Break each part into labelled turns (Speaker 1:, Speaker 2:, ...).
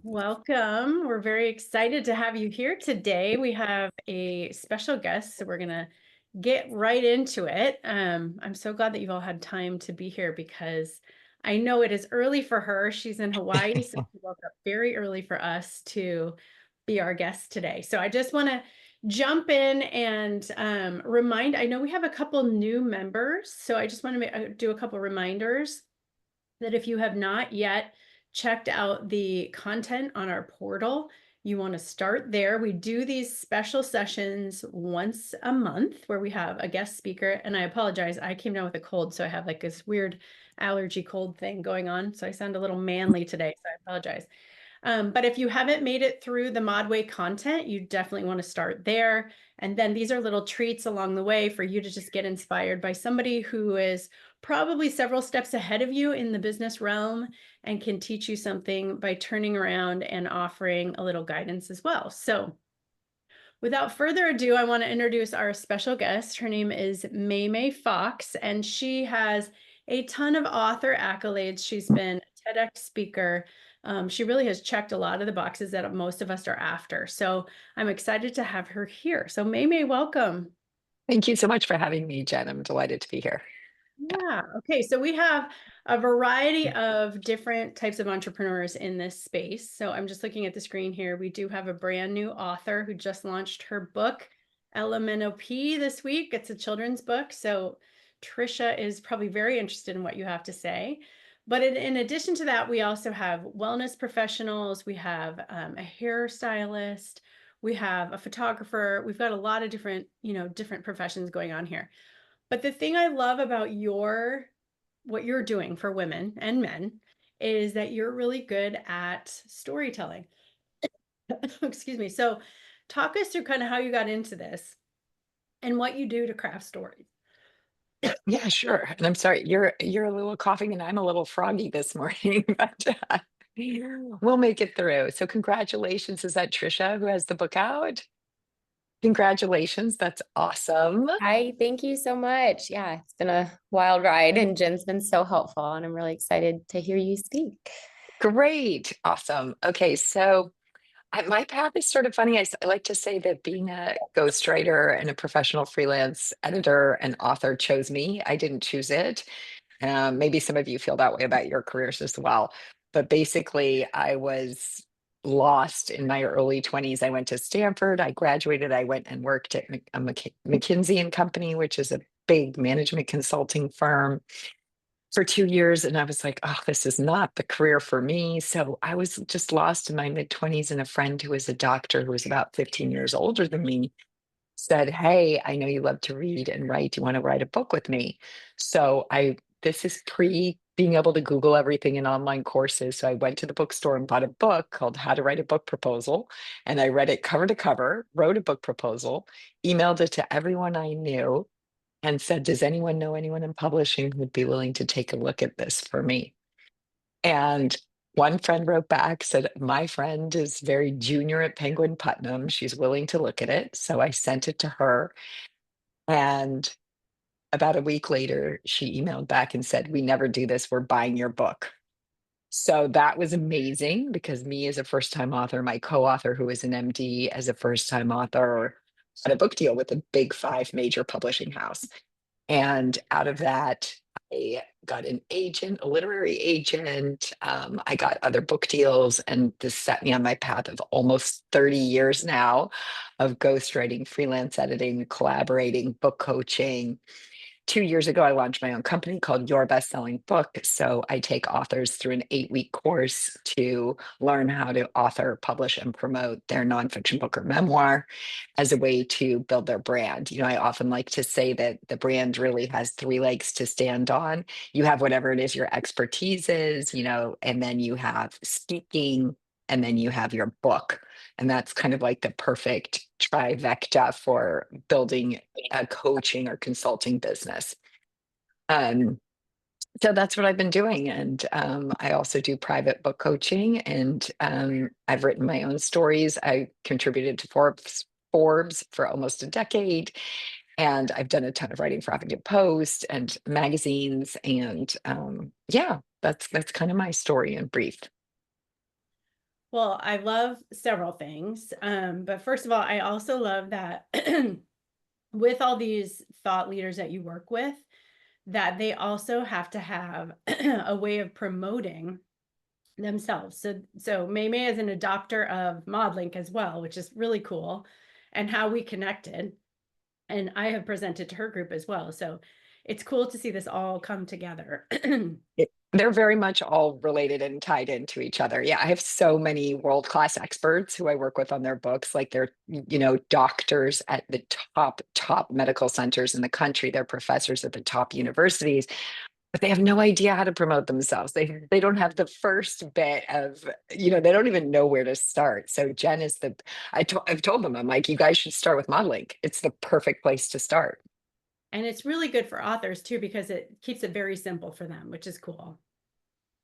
Speaker 1: Welcome. We're very excited to have you here today. We have a special guest, so we're going to get right into it. I'm so glad that you've all had time to be here because I know it is early for her. She's in Hawaii, so she woke up very early for us to be our guest today. So I just want to jump in and I know we have a couple new members, so I just want to do a couple reminders that if you have not yet checked out the content on our portal, you want to start there. We do these special sessions once a month where we have a guest speaker. And I apologize, I came down with a cold, so I have like this weird allergy cold thing going on. So I sound a little manly today, so I apologize. But if you haven't made it through the Modway content, you definitely want to start there. And then these are little treats along the way for you to just get inspired by somebody who is probably several steps ahead of you in the business realm and can teach you something by turning around and offering a little guidance as well. So without further ado, I want to introduce our special guest. Her name is May Fox, and she has a ton of author accolades. She's been a TEDx speaker. She really has checked a lot of the boxes that most of us are after. So I'm excited to have her here. So May, welcome.
Speaker 2: Thank you so much for having me, Jen. I'm delighted to be here. Yeah.
Speaker 1: Yeah. Okay. So we have a variety of different types of entrepreneurs in this space. So I'm just looking at the screen here. We do have a brand new author who just launched her book, LMNOP, this week. It's a children's book. So Trisha is probably very interested in what you have to say. But in addition to that, we also have wellness professionals. We have a hairstylist. We have a photographer. We've got a lot of different professions going on here. But the thing I love about what you're doing for women and men is that you're really good at storytelling. Excuse me. So talk us through kind of how you got into this and what you do to craft stories.
Speaker 2: Yeah, sure. And I'm sorry, you're a little coughing and I'm a little froggy this morning, but we'll make it through. So congratulations. Is that Trisha who has the book out? Congratulations. That's awesome.
Speaker 3: Hi, thank you so much. Yeah, it's been a wild ride, and Jen's been so helpful, and I'm really excited to hear you speak.
Speaker 2: Great. Awesome. Okay, so my path is sort of funny. I like to say that being a ghostwriter and a professional freelance editor and author chose me. I didn't choose it. Maybe some of you feel that way about your careers as well. But basically, I was lost in my early 20s. I went to Stanford. I graduated. I went and worked at McKinsey and Company, which is a big management consulting firm for 2 years. And I was like, oh, this is not the career for me. So I was just lost in my mid 20s. And a friend who was a doctor who was about 15 years older than me said, "Hey, I know you love to read and write. Do you want to write a book with me?" This is pre being able to Google everything in online courses. So I went to the bookstore and bought a book called How to Write a Book Proposal. And I read it cover to cover, wrote a book proposal, emailed it to everyone I knew, and said, "Does anyone know anyone in publishing who'd be willing to take a look at this for me?" And one friend wrote back, said, "My friend is very junior at Penguin Putnam. She's willing to look at it." So I sent it to her. And about a week later, she emailed back and said, "We never do this. We're buying your book." So that was amazing because me as a first time author, my co author, who is an MD, as a first time author, had a book deal with a big five major publishing house. And out of that, I got an agent, a literary agent. I got other book deals, and this set me on my path of almost 30 years now of ghostwriting, freelance editing, collaborating, book coaching. 2 years ago, I launched my own company called Your Best Selling Book. So I take authors through an 8-week course to learn how to author, publish, and promote their nonfiction book or memoir as a way to build their brand. I often like to say that the brand really has three legs to stand on. You have whatever it is your expertise is, and then you have speaking, and then you have your book. And that's kind of like the perfect trifecta for building a coaching or consulting business. Um, so that's what I've been doing. And I also do private book coaching, and I've written my own stories. I contributed to Forbes for almost a decade. And I've done a ton of writing for Huffington Post and magazines. And yeah, that's kind of my story in brief.
Speaker 1: Well, I love several things. But first of all, I also love that with all these thought leaders that you work with, that they also have to have a way of promoting themselves. So Maymay is an adopter of ModLink as well, which is really cool, and how we connected. And I have presented to her group as well. So it's cool to see this all come together.
Speaker 2: They're very much all related and tied into each other. Yeah, I have so many world-class experts who I work with on their books, like they're, doctors at the top medical centers in the country. They're professors at the top universities, but they have no idea how to promote themselves. They don't have the first bit of, they don't even know where to start. So Jen is I've told them, I'm like, you guys should start with modeling. It's the perfect place to start.
Speaker 1: And it's really good for authors too, because it keeps it very simple for them, which is cool.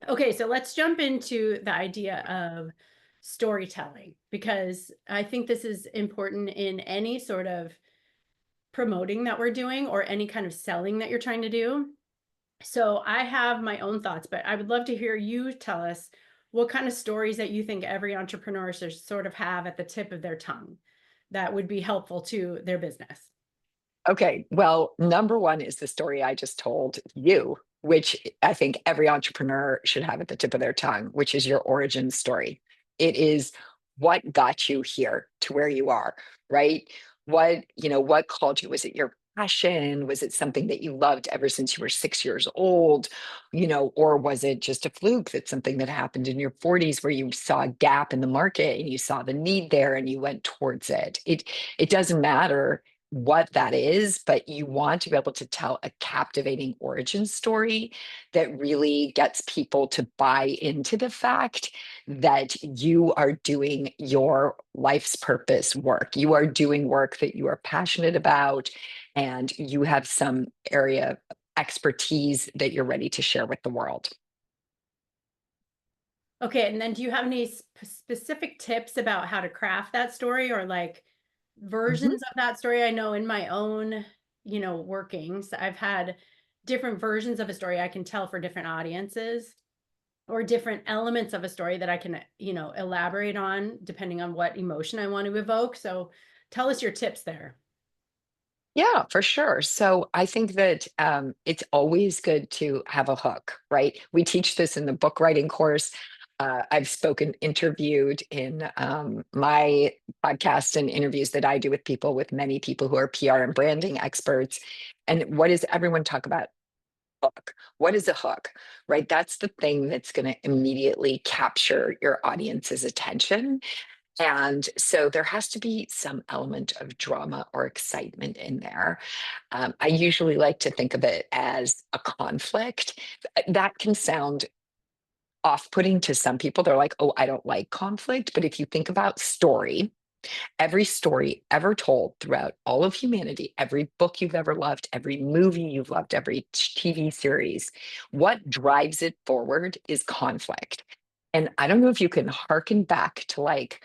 Speaker 1: Okay, so let's jump into the idea of storytelling, because I think this is important in any sort of promoting that we're doing or any kind of selling that you're trying to do. So I have my own thoughts, but I would love to hear you tell us what kind of stories that you think every entrepreneur should sort of have at the tip of their tongue that would be helpful to their business.
Speaker 2: Okay, well, number one is the story I just told you, which I think every entrepreneur should have at the tip of their tongue, which is your origin story. It is what got you here to where you are, right? What called you? Was it your passion? Was it something that you loved ever since you were 6 years old? Or was it just a fluke, that's something that happened in your 40s where you saw a gap in the market and you saw the need there and you went towards it? It doesn't matter what that is, but you want to be able to tell a captivating origin story that really gets people to buy into the fact that you are doing your life's purpose work. You are doing work that you are passionate about, and you have some area of expertise that you're ready to share with the world.
Speaker 1: Okay, and then do you have any specific tips about how to craft that story, or like
Speaker 2: Mhm.
Speaker 1: versions of that story? I know in my own, workings, I've had different versions of a story I can tell for different audiences, or different elements of a story that I can, elaborate on depending on what emotion I want to evoke. So tell us your tips there.
Speaker 2: Yeah, for sure. So I think that it's always good to have a hook, right? We teach this in the book writing course. I've spoken, interviewed in my podcast and interviews that I do with people, with many people who are PR and branding experts. And what does everyone talk about? Hook. What is a hook, right? That's the thing that's going to immediately capture your audience's attention. And so there has to be some element of drama or excitement in there. I usually like to think of it as a conflict. That can sound off putting to some people. They're like, oh, I don't like conflict. But if you think about story, every story ever told throughout all of humanity, every book you've ever loved, every movie you've loved, every TV series, what drives it forward is conflict. And I don't know if you can harken back to like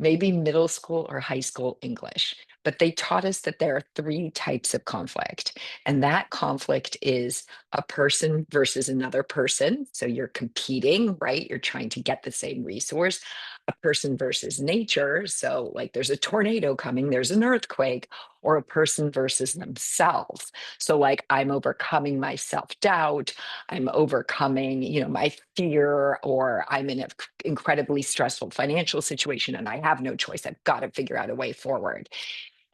Speaker 2: maybe middle school or high school English, but they taught us that there are three types of conflict. And that conflict is a person versus another person. So you're competing, right? You're trying to get the same resource. A person versus nature. So, like, there's a tornado coming, there's an earthquake, or a person versus themselves. So, like, I'm overcoming my self doubt, I'm overcoming, my fear, or I'm in an incredibly stressful financial situation and I have no choice. I've got to figure out a way forward.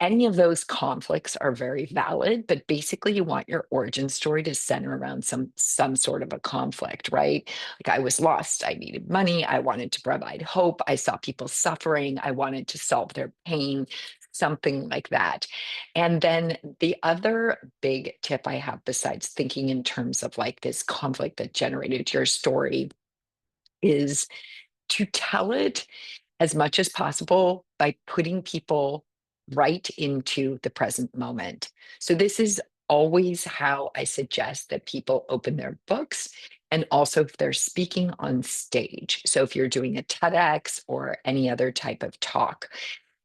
Speaker 2: Any of those conflicts are very valid, but basically you want your origin story to center around some sort of a conflict, right? Like, I was lost, I needed money, I wanted to provide hope, I saw people suffering, I wanted to solve their pain, something like that. And then the other big tip I have, besides thinking in terms of like this conflict that generated your story, is to tell it as much as possible by putting people right into the present moment. So, this is always how I suggest that people open their books. And also, if they're speaking on stage. So, if you're doing a TEDx or any other type of talk,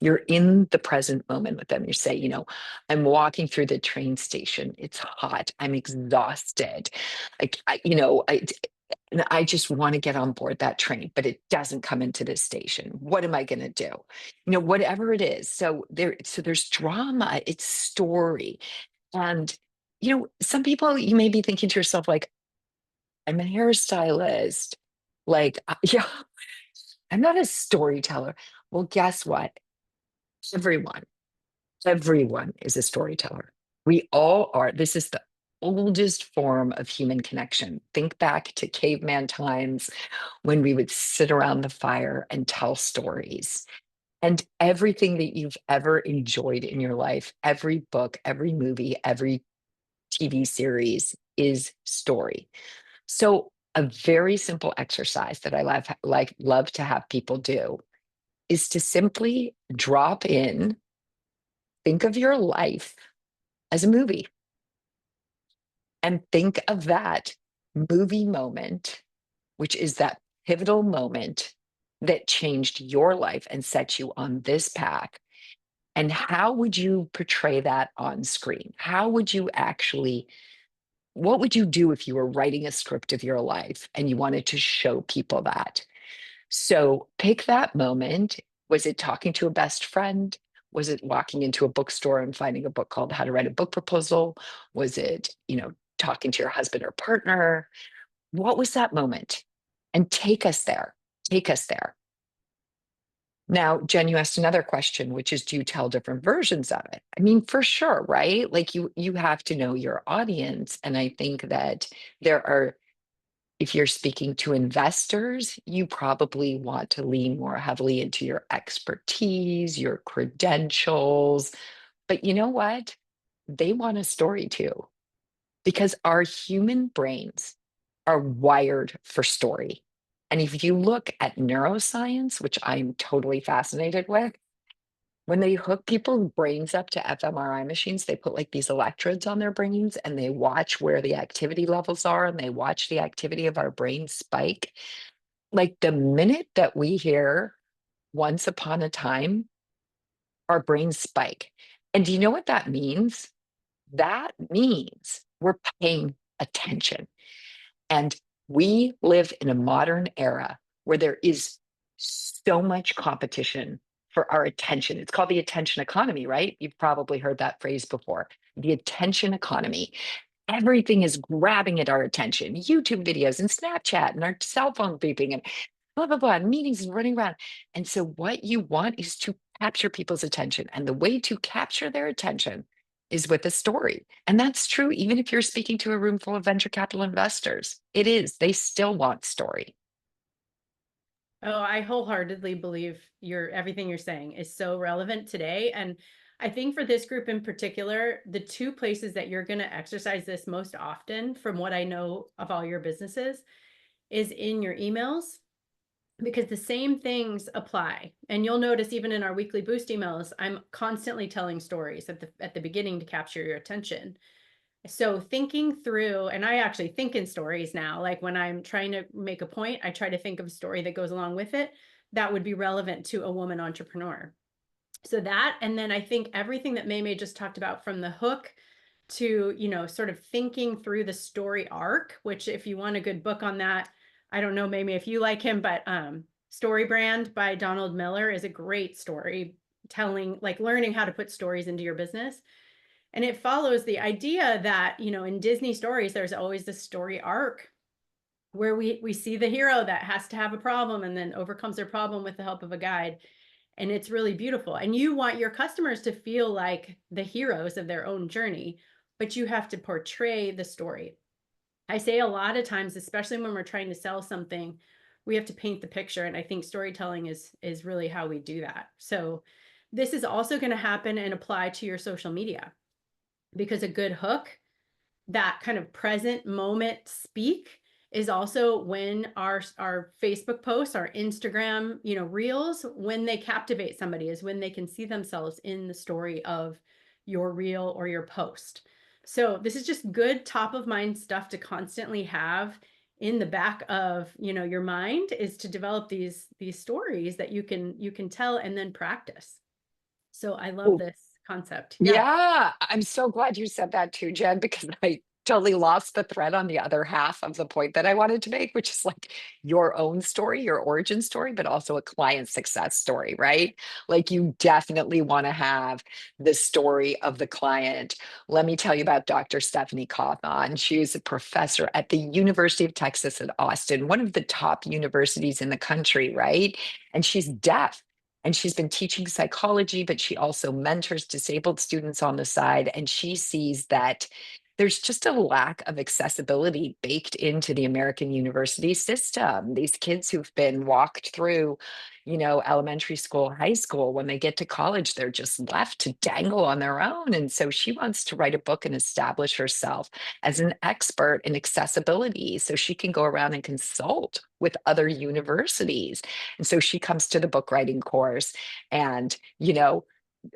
Speaker 2: you're in the present moment with them. You say, I'm walking through the train station. It's hot. I'm exhausted. Like, And I just want to get on board that train, but it doesn't come into this station. What am I going to do? Whatever it is. So there's drama, it's story. And, some people you may be thinking to yourself, like, I'm a hairstylist. Like, yeah, I'm not a storyteller. Well, guess what? Everyone, everyone is a storyteller. We all are. This is the oldest form of human connection. Think back to caveman times when we would sit around the fire and tell stories. And everything that you've ever enjoyed in your life, every book, every movie, every TV series is story. So a very simple exercise that I love to have people do is to simply drop in, think of your life as a movie, and think of that movie moment, which is that pivotal moment that changed your life and set you on this path. And how would you portray that on screen? What would you do if you were writing a script of your life and you wanted to show people that? So pick that moment. Was it talking to a best friend? Was it walking into a bookstore and finding a book called How to Write a Book Proposal? Was it, talking to your husband or partner? What was that moment? And take us there. Take us there. Now, Jen, you asked another question, which is, do you tell different versions of it? I mean, for sure, right? Like you have to know your audience. And I think that if you're speaking to investors, you probably want to lean more heavily into your expertise, your credentials. But you know what? They want a story too, because our human brains are wired for story. And if you look at neuroscience, which I'm totally fascinated with, when they hook people's brains up to fMRI machines, they put like these electrodes on their brains and they watch where the activity levels are and they watch the activity of our brain spike. Like the minute that we hear once upon a time, our brains spike. And do you know what that means? That means we're paying attention. And we live in a modern era where there is so much competition for our attention. It's called the attention economy, right? You've probably heard that phrase before. The attention economy. Everything is grabbing at our attention. YouTube videos and Snapchat and our cell phone beeping and blah, blah, blah, and meetings and running around. And so, what you want is to capture people's attention. And the way to capture their attention is with a story. And that's true even if you're speaking to a room full of venture capital investors. It is, they still want story.
Speaker 1: Oh, I wholeheartedly believe everything you're saying is so relevant today. And I think for this group in particular, the two places that you're going to exercise this most often, from what I know of all your businesses, is in your emails, because the same things apply. And you'll notice even in our weekly boost emails, I'm constantly telling stories at the beginning to capture your attention. So thinking through, and I actually think in stories now, like when I'm trying to make a point, I try to think of a story that goes along with it that would be relevant to a woman entrepreneur. So that, and then I think everything that May just talked about, from the hook to, sort of thinking through the story arc, which if you want a good book on that, I don't know, maybe if you like him, but Story Brand by Donald Miller is a great story telling, like learning how to put stories into your business. And it follows the idea that, in Disney stories, there's always this story arc where we see the hero that has to have a problem and then overcomes their problem with the help of a guide. And it's really beautiful. And you want your customers to feel like the heroes of their own journey, but you have to portray the story. I say a lot of times, especially when we're trying to sell something, we have to paint the picture. And I think storytelling is really how we do that. So this is also going to happen and apply to your social media, because a good hook, that kind of present moment speak, is also when our Facebook posts, our Instagram, reels, when they captivate somebody, is when they can see themselves in the story of your reel or your post. So this is just good top of mind stuff to constantly have in the back of, your mind, is to develop these stories that you can tell and then practice. So I love this concept. Yeah.
Speaker 2: Yeah, I'm so glad you said that too, Jen, because totally lost the thread on the other half of the point that I wanted to make, which is like your own story, your origin story, but also a client success story, right? Like you definitely want to have the story of the client. Let me tell you about Dr. Stephanie Cawthon. She is a professor at the University of Texas at Austin, one of the top universities in the country, right? And she's deaf. And she's been teaching psychology, but she also mentors disabled students on the side. And she sees that there's just a lack of accessibility baked into the American university system. These kids who've been walked through, elementary school, high school, when they get to college, they're just left to dangle on their own. And so she wants to write a book and establish herself as an expert in accessibility so she can go around and consult with other universities. And so she comes to the book writing course and,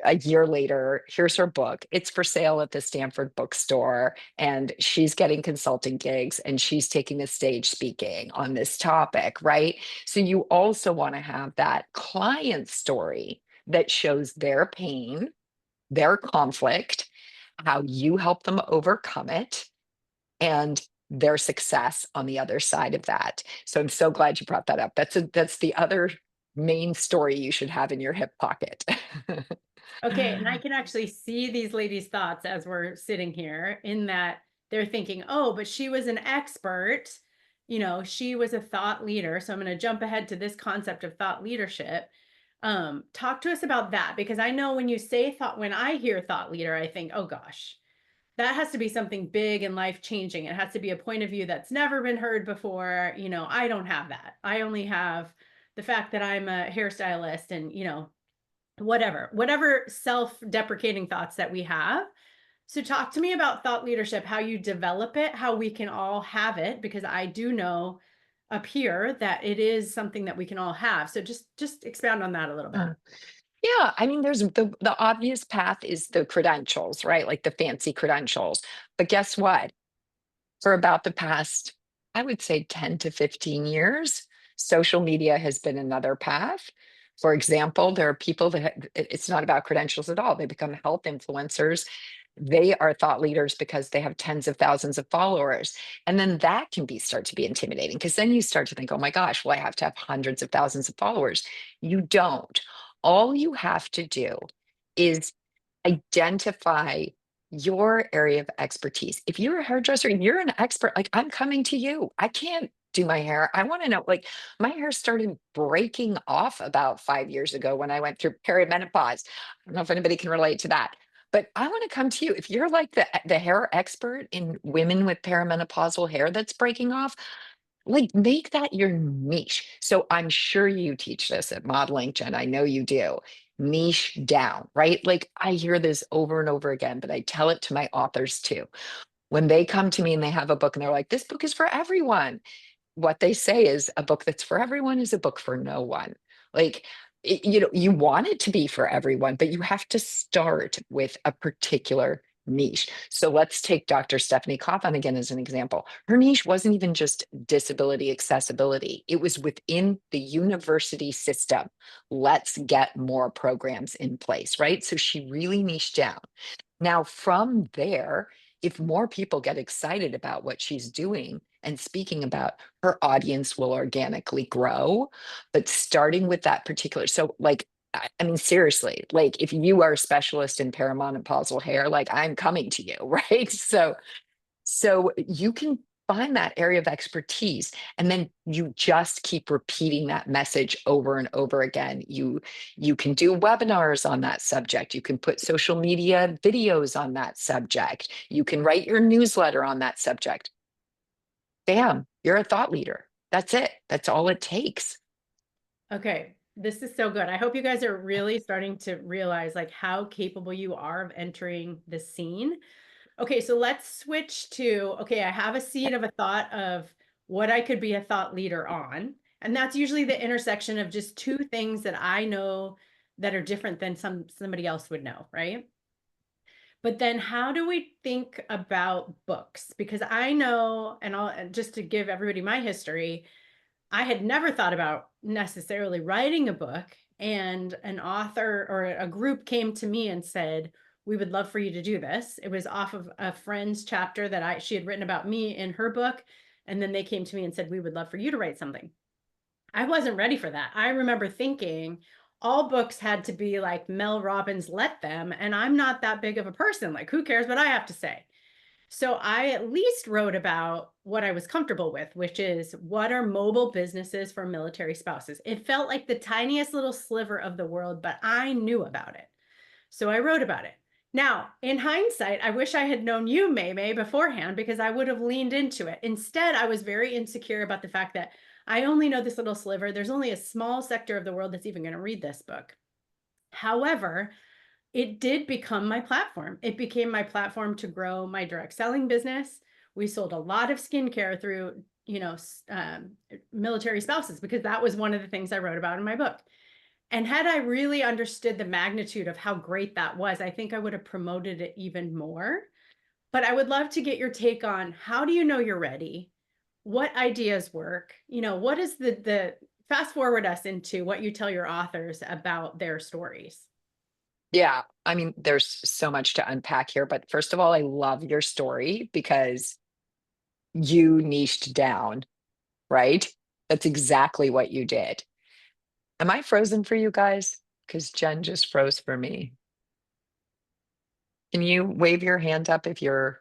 Speaker 2: a year later, here's her book. It's for sale at the Stanford bookstore, and she's getting consulting gigs and she's taking a stage speaking on this topic, right? So you also want to have that client story that shows their pain, their conflict, how you help them overcome it, and their success on the other side of that. So I'm so glad you brought that up. That's the other main story you should have in your hip pocket.
Speaker 1: Okay, and I can actually see these ladies' thoughts as we're sitting here in that they're thinking, oh, but she was an expert, she was a thought leader. So I'm going to jump ahead to this concept of thought leadership. Talk to us about that, because I know when you say thought, when I hear thought leader, I think, oh gosh, that has to be something big and life changing. It has to be a point of view that's never been heard before. I don't have that. I only have the fact that I'm a hairstylist and, whatever self-deprecating thoughts that we have. So talk to me about thought leadership, how you develop it, how we can all have it, because I do know up here that it is something that we can all have. So just expound on that a little bit.
Speaker 2: Uh, Yeah, I mean, there's the obvious path is the credentials, right? Like the fancy credentials. But guess what? For about the past, I would say 10 to 15 years, social media has been another path. For example, there are people that it's not about credentials at all. They become health influencers. They are thought leaders because they have tens of thousands of followers. And then that can start to be intimidating because then you start to think, oh my gosh, well, I have to have hundreds of thousands of followers. You don't. All you have to do is identify your area of expertise. If you're a hairdresser, you're an expert. Like I'm coming to you. I can't do my hair. I want to know, like, my hair started breaking off about 5 years ago when I went through perimenopause. I don't know if anybody can relate to that. But I want to come to you. If you're like the hair expert in women with perimenopausal hair that's breaking off, like make that your niche. So I'm sure you teach this at modeling, Jen. I know you do. Niche down, right? Like I hear this over and over again, but I tell it to my authors too. When they come to me and they have a book and they're like, this book is for everyone, what they say is a book that's for everyone is a book for no one. Like, you want it to be for everyone, but you have to start with a particular niche. So let's take Dr. Stephanie Cawthon again as an example. Her niche wasn't even just disability accessibility, it was within the university system. Let's get more programs in place, right? So she really niched down. Now, from there, if more people get excited about what she's doing and speaking about, her audience will organically grow. But starting with that particular, so like, I mean, seriously, like if you are a specialist in perimenopausal hair, like I'm coming to you, right? So you can find that area of expertise and then you just keep repeating that message over and over again. You can do webinars on that subject. You can put social media videos on that subject. You can write your newsletter on that subject. Bam, you're a thought leader. That's it. That's all it takes.
Speaker 1: Okay, this is so good. I hope you guys are really starting to realize like how capable you are of entering the scene. Okay, so let's switch to, okay, I have a seed of a thought of what I could be a thought leader on. And that's usually the intersection of just two things that I know that are different than somebody else would know, right? But then how do we think about books? Because I know, and I'll just to give everybody my history, I had never thought about necessarily writing a book. And an author or a group came to me and said, we would love for you to do this. It was off of a friend's chapter that she had written about me in her book. And then they came to me and said, we would love for you to write something. I wasn't ready for that. I remember thinking all books had to be like Mel Robbins let them. And I'm not that big of a person. Like, who cares what I have to say? So I at least wrote about what I was comfortable with, which is what are mobile businesses for military spouses? It felt like the tiniest little sliver of the world, but I knew about it. So I wrote about it. Now, in hindsight, I wish I had known you, May, beforehand, because I would have leaned into it. Instead, I was very insecure about the fact that I only know this little sliver. There's only a small sector of the world that's even going to read this book. However, it did become my platform. It became my platform to grow my direct selling business. We sold a lot of skincare through, military spouses, because that was one of the things I wrote about in my book. And had I really understood the magnitude of how great that was, I think I would have promoted it even more. But I would love to get your take on, how do you know you're ready? What ideas work? What is the fast forward us into what you tell your authors about their stories?
Speaker 2: Yeah, I mean, there's so much to unpack here, but first of all, I love your story because you niched down, right? That's exactly what you did. Am I frozen for you guys? Because Jen just froze for me. Can you wave your hand up if you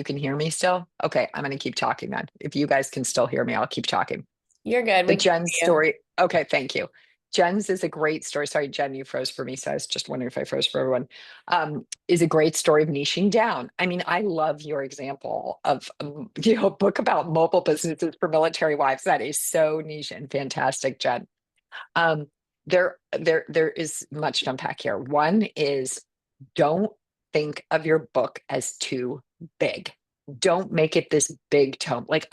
Speaker 2: can hear me still? Okay, I'm gonna keep talking then. If you guys can still hear me, I'll keep talking.
Speaker 3: You're good.
Speaker 2: The
Speaker 3: We can
Speaker 2: Jen
Speaker 3: hear you.
Speaker 2: story. Okay, thank you. Jen's is a great story. Sorry, Jen, you froze for me. So I was just wondering if I froze for everyone. Is a great story of niching down. I mean, I love your example of a book about mobile businesses for military wives. That is so niche and fantastic, Jen. Um, there is much to unpack here. One is, don't think of your book as too big. Don't make it this big tome. Like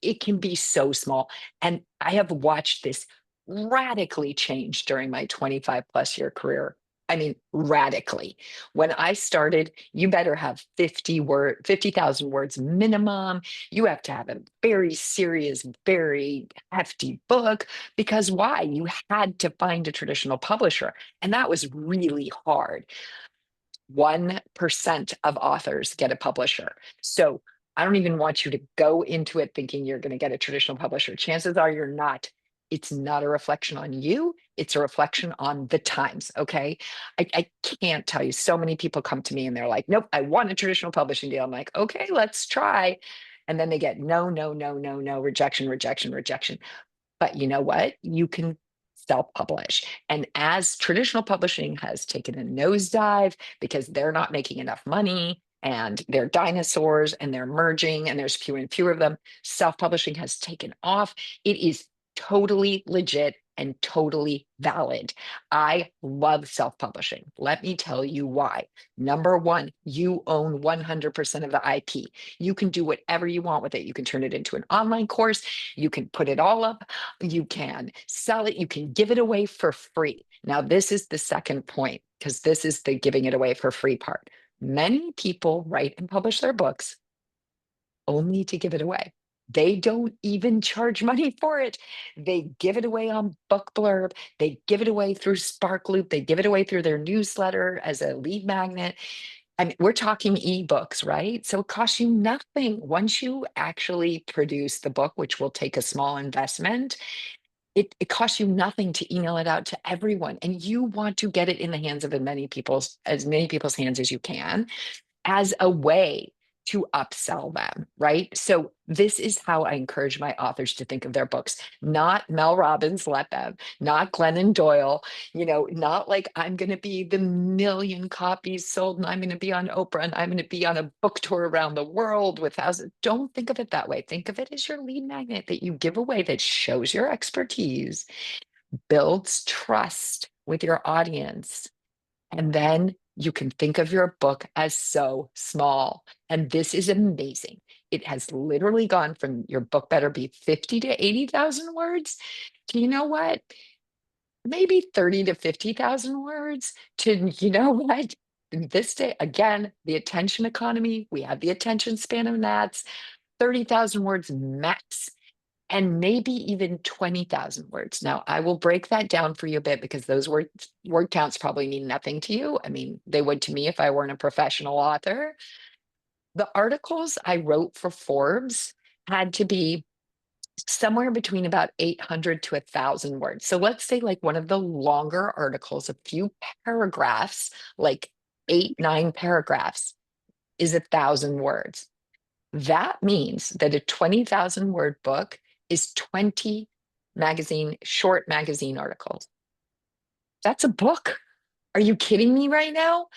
Speaker 2: it can be so small. And I have watched this radically change during my 25 plus year career. I mean, radically. When I started, you better have 50,000 words minimum. You have to have a very serious, very hefty book, because why? You had to find a traditional publisher. And that was really hard. 1% of authors get a publisher. So I don't even want you to go into it thinking you're going to get a traditional publisher. Chances are you're not. It's not a reflection on you. It's a reflection on the times. Okay. I can't tell you. So many people come to me and they're like, nope, I want a traditional publishing deal. I'm like, okay, let's try. And then they get no, no, no, no, no, rejection, rejection, rejection. But you know what? You can self-publish. And as traditional publishing has taken a nosedive because they're not making enough money and they're dinosaurs and they're merging and there's fewer and fewer of them, self-publishing has taken off. It is totally legit and totally valid. I love self-publishing. Let me tell you why. Number one, you own 100% of the IP. You can do whatever you want with it. You can turn it into an online course. You can put it all up. You can sell it. You can give it away for free. Now, this is the second point, because this is the giving it away for free part. Many people write and publish their books only to give it away. They don't even charge money for it. They give it away on Book Blurb. They give it away through Sparkloop. They give it away through their newsletter as a lead magnet. I mean, we're talking ebooks, right? So it costs you nothing. Once you actually produce the book, which will take a small investment, it costs you nothing to email it out to everyone. And you want to get it in the hands of as many people's hands as you can, as a way to upsell them, right? So this is how I encourage my authors to think of their books, not Mel Robbins let them, not Glennon Doyle, not like I'm going to be the million copies sold and I'm going to be on Oprah and I'm going to be on a book tour around the world with thousands. Don't think of it that way. Think of it as your lead magnet that you give away that shows your expertise, builds trust with your audience, and then you can think of your book as so small. And this is amazing. It has literally gone from your book better be 50 to 80,000 words to, you know what? Maybe 30 to 50,000 words to, you know what? In this day, again, the attention economy, we have the attention span of gnats, 30,000 words max. and maybe even 20,000 words. Now, I will break that down for you a bit because those word counts probably mean nothing to you. I mean, they would to me if I weren't a professional author. The articles I wrote for Forbes had to be somewhere between about 800 to 1,000 words. So let's say like one of the longer articles, a few paragraphs, like 8, 9 paragraphs, is 1,000 words. That means that a 20,000 word book is 20 short magazine articles. That's a book. Are you kidding me right now?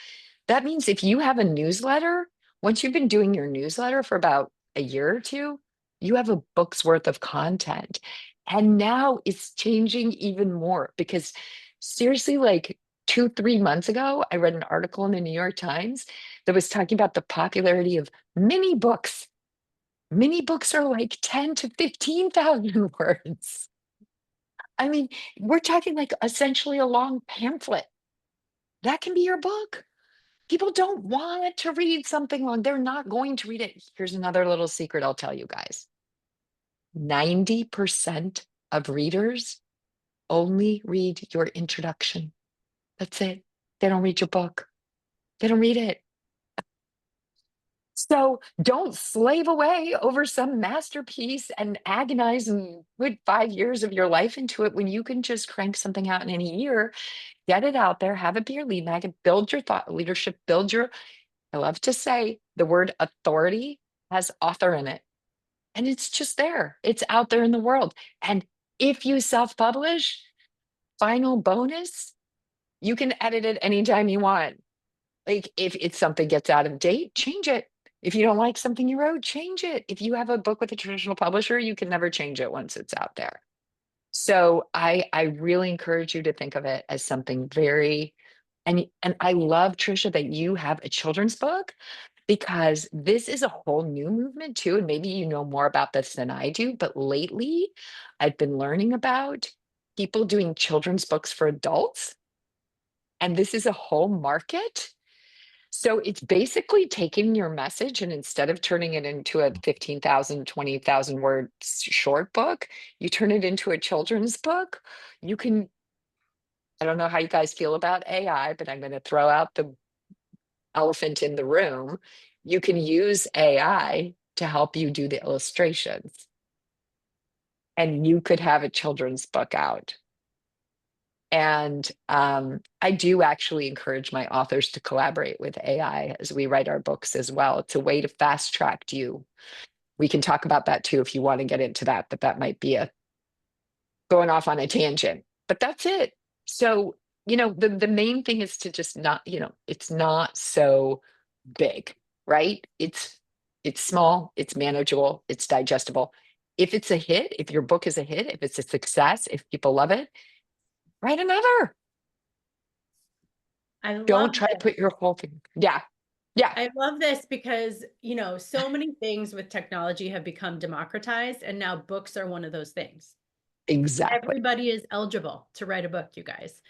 Speaker 2: That means if you have a newsletter, once you've been doing your newsletter for about a year or two, you have a book's worth of content. And now it's changing even more because seriously, like 2, 3 months ago, I read an article in the New York Times that was talking about the popularity of mini books. Mini books are like 10 to 15,000 words. I mean, we're talking like essentially a long pamphlet. That can be your book. People don't want to read something long. They're not going to read it. Here's another little secret I'll tell you guys. 90% of readers only read your introduction. That's it. They don't read your book. They don't read it. So don't slave away over some masterpiece and agonize and put 5 years of your life into it when you can just crank something out in a year, get it out there, have it be your lead magnet, build your thought leadership, I love to say the word authority has author in it. And it's just there. It's out there in the world. And if you self-publish, final bonus, you can edit it anytime you want. Like if it's something gets out of date, change it. If you don't like something you wrote, change it. If you have a book with a traditional publisher, you can never change it once it's out there. So I really encourage you to think of it as something very and I love Trisha that you have a children's book because this is a whole new movement too. And maybe you know more about this than I do, but lately I've been learning about people doing children's books for adults. And this is a whole market. So it's basically taking your message and instead of turning it into a 15,000, 20,000 word short book, you turn it into a children's book. You can, I don't know how you guys feel about AI, but I'm going to throw out the elephant in the room. You can use AI to help you do the illustrations. And you could have a children's book out. And I do actually encourage my authors to collaborate with AI as we write our books as well. It's a way to fast track you. We can talk about that too if you want to get into that, but that might be a going off on a tangent. But that's it. So, the main thing is to just not, it's not so big, right? It's small, it's manageable, it's digestible. If it's a hit, if your book is a hit, if it's a success, if people love it, write another.
Speaker 1: I love
Speaker 2: Don't try to
Speaker 1: this.
Speaker 2: put your whole thing. Yeah. Yeah,
Speaker 1: I love this because, so many things with technology have become democratized, and now books are one of those things.
Speaker 2: exactly.
Speaker 1: Everybody is eligible to write a book, you guys.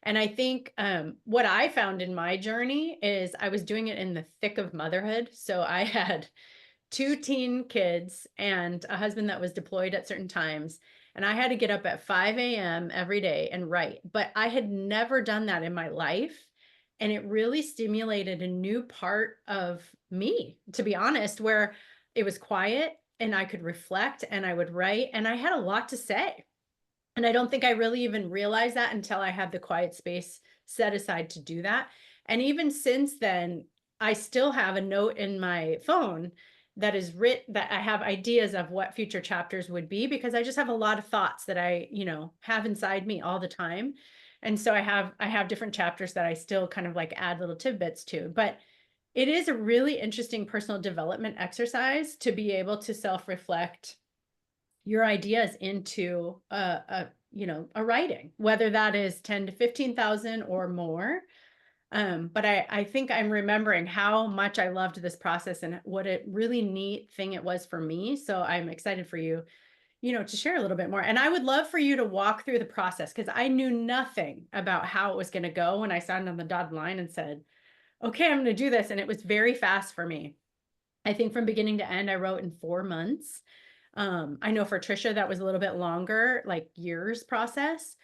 Speaker 1: And I think what I found in my journey is I was doing it in the thick of motherhood. So I had 2 teen kids and a husband that was deployed at certain times. And I had to get up at 5 a.m. every day and write. But I had never done that in my life. And it really stimulated a new part of me, to be honest, where it was quiet and I could reflect and I would write and I had a lot to say. And I don't think I really even realized that until I had the quiet space set aside to do that. And even since then, I still have a note in my phone that is written that I have ideas of what future chapters would be because I just have a lot of thoughts that I, have inside me all the time. And so I have different chapters that I still kind of like add little tidbits to. But it is a really interesting personal development exercise to be able to self-reflect your ideas into a writing, whether that is 10 to 15,000 or more. But I think I'm remembering how much I loved this process and what a really neat thing it was for me. So I'm excited for you, to share a little bit more. And I would love for you to walk through the process because I knew nothing about how it was going to go when I signed on the dotted line and said, okay, I'm going to do this. And it was very fast for me. I think from beginning to end, I wrote in 4 months. I know for Trisha, that was a little bit longer, like years process.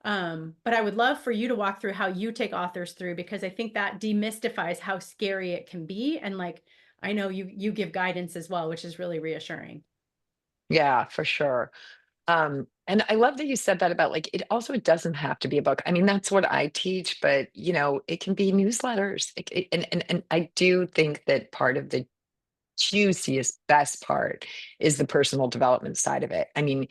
Speaker 1: But I would love for you to walk through how you take authors through, because I think that demystifies how scary it can be. And like, I know you give guidance as well, which is really reassuring.
Speaker 2: Yeah, for sure. And I love that you said that about like, it doesn't have to be a book. I mean, that's what I teach, but it can be newsletters. And I do think that part of the juiciest, best part is the personal development side of it. I mean,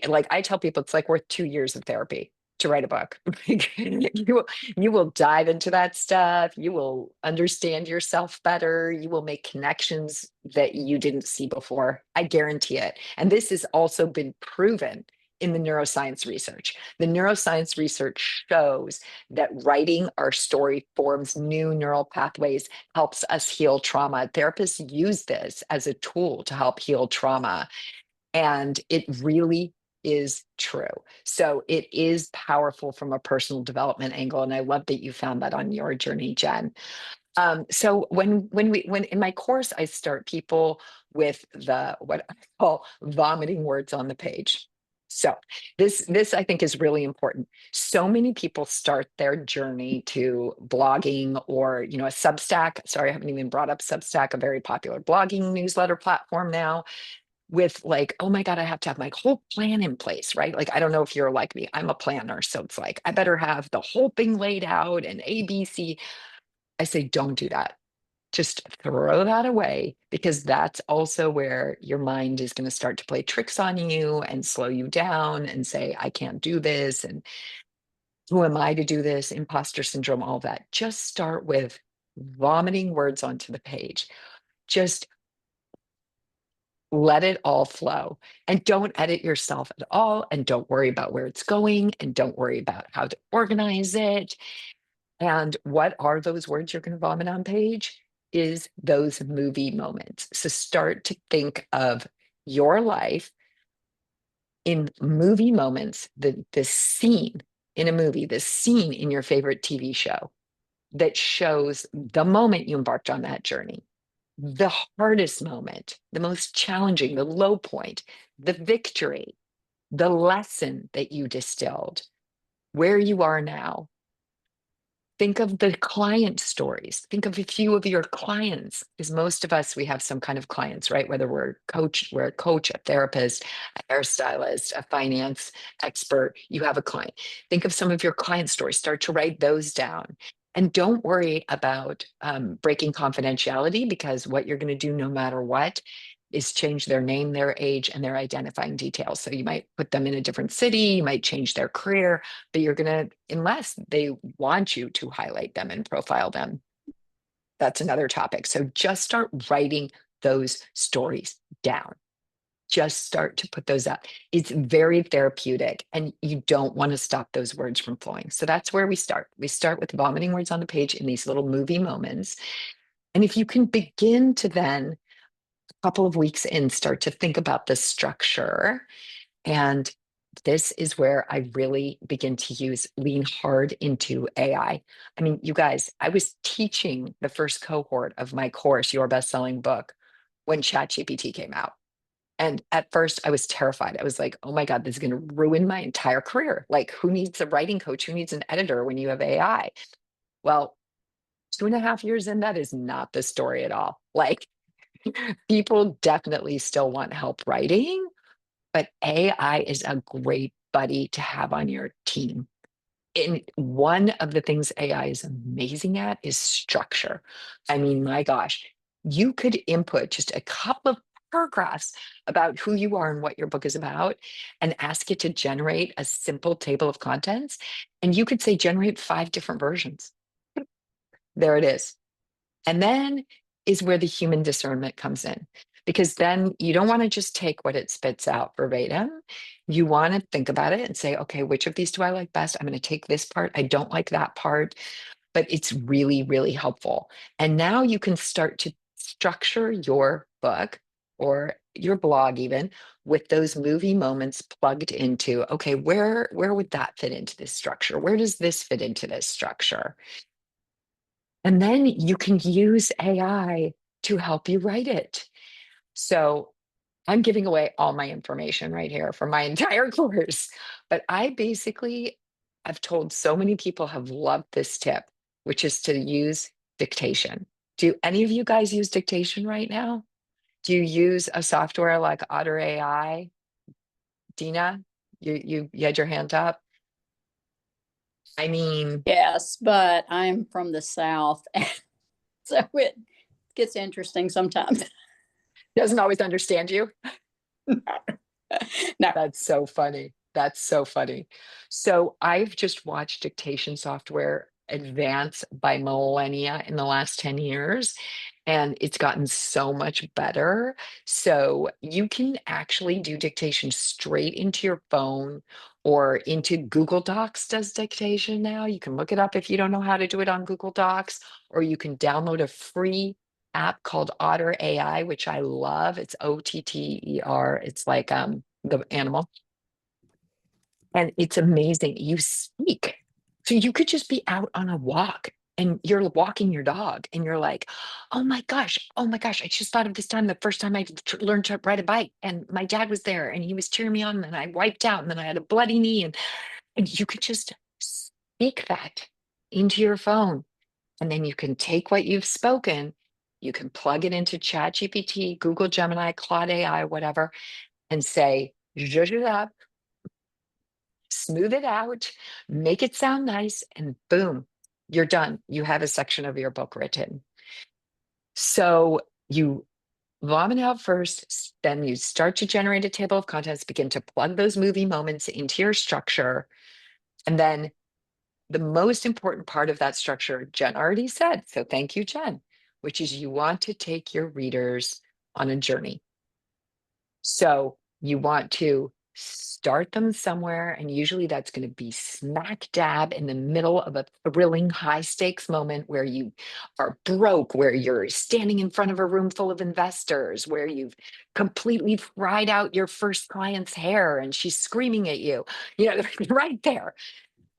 Speaker 2: like I tell people, it's like worth 2 years of therapy to write a book. Like, you will dive into that stuff. You will understand yourself better. You will make connections that you didn't see before. I guarantee it. And this has also been proven in the neuroscience research. The neuroscience research shows that writing our story forms new neural pathways, helps us heal trauma. Therapists use this as a tool to help heal trauma. And it really is true. So it is powerful from a personal development angle. And I love that you found that on your journey, Jen. So when in my course, I start people with the what I call vomiting words on the page. So this I think is really important. So many people start their journey to blogging or a Substack. Sorry, I haven't even brought up Substack, a very popular blogging newsletter platform now, with like, oh my God, I have to have my whole plan in place, right? Like, I don't know if you're like me, I'm a planner. So it's like, I better have the whole thing laid out and ABC. I say, don't do that. Just throw that away, because that's also where your mind is going to start to play tricks on you and slow you down and say, I can't do this. And who am I to do this? Imposter syndrome, all that. Just start with vomiting words onto the page. Just let it all flow, and don't edit yourself at all. And don't worry about where it's going, and don't worry about how to organize it. And what are those words you're going to vomit on page? Is those movie moments. So start to think of your life in movie moments, the scene in a movie, the scene in your favorite TV show that shows the moment you embarked on that journey, the hardest moment, the most challenging, the low point, the victory, the lesson that you distilled, where you are now. Think of the client stories. Think of a few of your clients, because most of us, we have some kind of clients, right? Whether we're a coach, a therapist, a hairstylist, a finance expert, you have a client. Think of some of your client stories. Start to write those down. And don't worry about breaking confidentiality, because what you're going to do no matter what is change their name, their age, and their identifying details. So you might put them in a different city, you might change their career, but you're going to, unless they want you to highlight them and profile them, that's another topic. So just start writing those stories down. Just start to put those up. It's very therapeutic, and you don't want to stop those words from flowing. So that's where we start. We start with vomiting words on the page in these little movie moments. And if you can begin to then, a couple of weeks in, start to think about the structure. And this is where I really begin to lean hard into AI. I mean, you guys, I was teaching the first cohort of my course, Your Best-Selling Book, when ChatGPT came out. And at first I was terrified. I was like, oh my God, this is going to ruin my entire career. Like, who needs a writing coach? Who needs an editor when you have AI? Well, 2.5 years in, that is not the story at all. Like, people definitely still want help writing, but AI is a great buddy to have on your team. And one of the things AI is amazing at is structure. I mean, my gosh, you could input just a couple of paragraphs about who you are and what your book is about, and ask it to generate a simple table of contents. And you could say, generate 5 different versions. There it is. And then is where the human discernment comes in, because then you don't want to just take what it spits out verbatim. You want to think about it and say, okay, which of these do I like best? I'm going to take this part. I don't like that part, but it's really, really helpful. And now you can start to structure your book or your blog even with those movie moments plugged into, okay, where would that fit into this structure? Where does this fit into this structure? And then you can use AI to help you write it. So I'm giving away all my information right here for my entire course. But I basically, I've told so many people have loved this tip, which is to use dictation. Do any of you guys use dictation right now? Do you use a software like Otter AI? Dina, you had your hand up. I mean,
Speaker 4: Yes, but I'm from the South, so it gets interesting sometimes.
Speaker 2: doesn't always understand you.
Speaker 4: No.
Speaker 2: That's so funny. That's so funny. So I've just watched dictation software advance by millennia in the last 10 years, and it's gotten so much better. So you can actually do dictation straight into your phone or into Google Docs does dictation now. You can look it up if you don't know how to do it on Google Docs, or you can download a free app called Otter AI, which I love. It's OTTER. It's like the animal. And it's amazing. You speak. So you could just be out on a walk and you're walking your dog and you're like, oh my gosh, I just thought of this time, the first time I learned to ride a bike and my dad was there and he was cheering me on and I wiped out and then I had a bloody knee. And you could just speak that into your phone. And then you can take what you've spoken, you can plug it into ChatGPT, Google Gemini, Claude AI, whatever, and say, zhuzh it up, smooth it out, make it sound nice, and boom, you're done. You have a section of your book written. So you vomit out first, then you start to generate a table of contents, begin to plug those movie moments into your structure. And then the most important part of that structure, Jen already said, so thank you, Jen, which is you want to take your readers on a journey. So you want to start them somewhere, and usually that's going to be smack dab in the middle of a thrilling high stakes moment where you are broke, where you're standing in front of a room full of investors, where you've completely fried out your first client's hair and she's screaming at you, right there.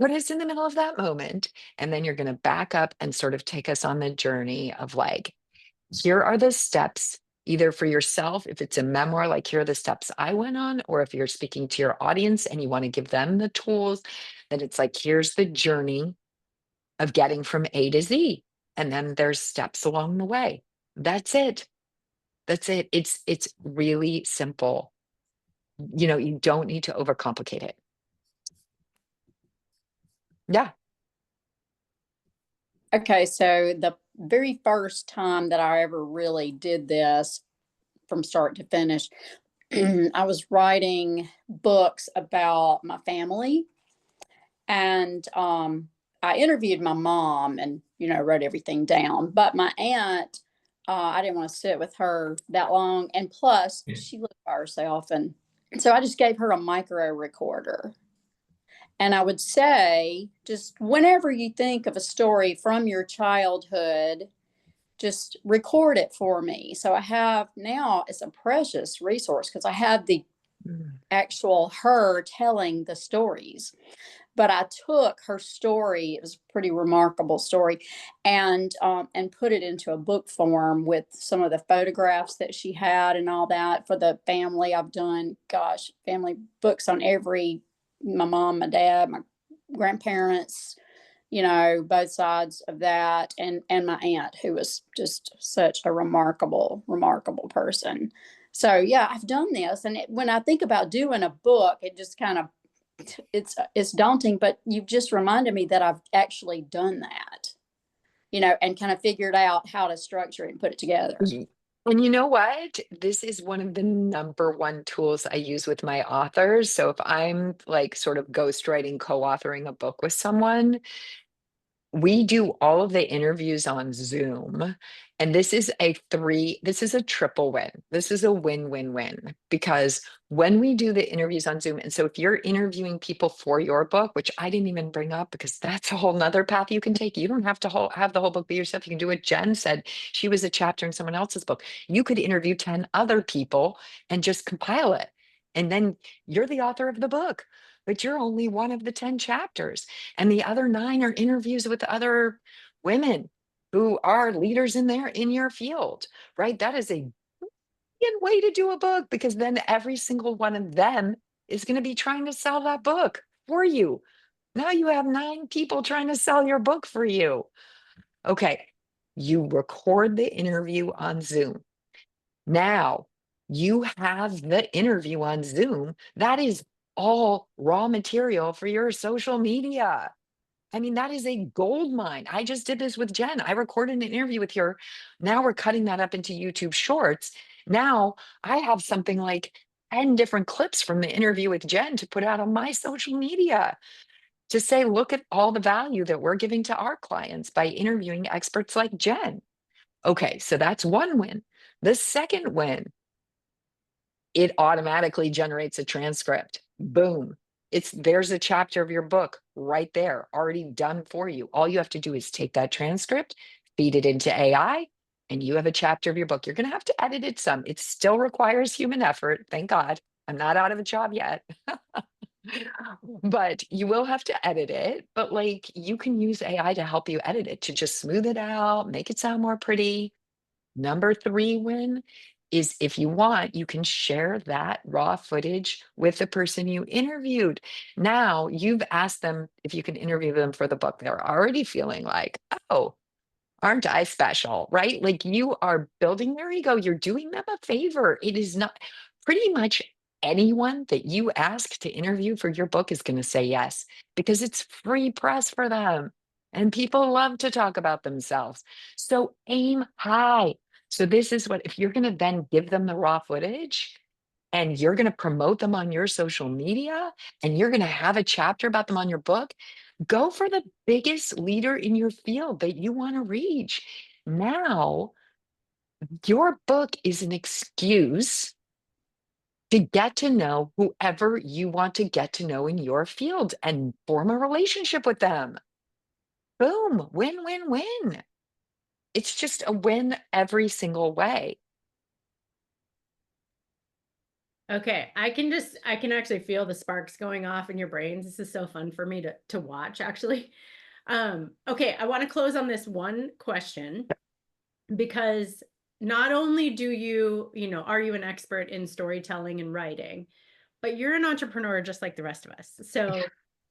Speaker 2: Put us in the middle of that moment, and then you're going to back up and sort of take us on the journey of like, here are the steps, either for yourself, if it's a memoir, like here are the steps I went on, or if you're speaking to your audience and you want to give them the tools, then it's like, here's the journey of getting from A to Z. And then there's steps along the way. That's it. That's it. It's really simple. You don't need to overcomplicate it. Yeah.
Speaker 4: Okay, so the very first time that I ever really did this from start to finish, I was writing books about my family, and I interviewed my mom and wrote everything down. But my aunt, I didn't want to sit with her that long, and plus she lived by herself, and so I just gave her a micro recorder. And I would say, just whenever you think of a story from your childhood, just record it for me. So I have now, it's a precious resource because I have the
Speaker 2: Mm.
Speaker 4: actual her telling the stories. But I took her story, it was a pretty remarkable story, and put it into a book form with some of the photographs that she had and all that for the family. I've done, gosh, family books on my mom, my dad, my grandparents, both sides of that, and my aunt, who was just such a remarkable person. So yeah, I've done this, and when I think about doing a book, it just kind of it's daunting, but you've just reminded me that I've actually done that, and kind of figured out how to structure it and put it together.
Speaker 2: And you know what? This is one of the number one tools I use with my authors. So if I'm like sort of ghostwriting, co-authoring a book with someone, we do all of the interviews on Zoom. And this is a triple win. This is a win-win-win because when we do the interviews on Zoom, and so if you're interviewing people for your book, which I didn't even bring up because that's a whole nother path you can take. You don't have to have the whole book be yourself. You can do what Jen said. She was a chapter in someone else's book. You could interview 10 other people and just compile it. And then you're the author of the book, but you're only one of the 10 chapters. And the other 9 are interviews with other women who are leaders in your field, right? That is a way to do a book, because then every single one of them is going to be trying to sell that book for you. Now you have 9 people trying to sell your book for you. Okay. You record the interview on Zoom. Now you have the interview on Zoom. That is all raw material for your social media. I mean, that is a gold mine. I just did this with Jen. I recorded an interview with her. Now we're cutting that up into YouTube shorts. Now I have something like 10 different clips from the interview with Jen to put out on my social media to say, look at all the value that we're giving to our clients by interviewing experts like Jen. Okay, so that's one win. The second win, it automatically generates a transcript. Boom. There's a chapter of your book right there, already done for you. All you have to do is take that transcript, feed it into AI, and you have a chapter of your book. You're going to have to edit it some. It still requires human effort. Thank God. I'm not out of a job yet. But you will have to edit it. But like, you can use AI to help you edit it, to just smooth it out, make it sound more pretty. Number 3 win is, if you want, you can share that raw footage with the person you interviewed. Now you've asked them if you can interview them for the book. They're already feeling like, oh, aren't I special? Right? Like, you are building their ego. You're doing them a favor. It is not, pretty much anyone that you ask to interview for your book is going to say yes, because it's free press for them. And people love to talk about themselves. So aim high. So this is what, if you're going to then give them the raw footage and you're going to promote them on your social media and you're going to have a chapter about them on your book, go for the biggest leader in your field that you want to reach. Now, your book is an excuse to get to know whoever you want to get to know in your field and form a relationship with them. Boom, win, win, win. It's just a win every single way.
Speaker 1: Okay, I can actually feel the sparks going off in your brains. This is so fun for me to watch, actually. Okay, I want to close on this one question, because not only are you an expert in storytelling and writing, but you're an entrepreneur just like the rest of us. So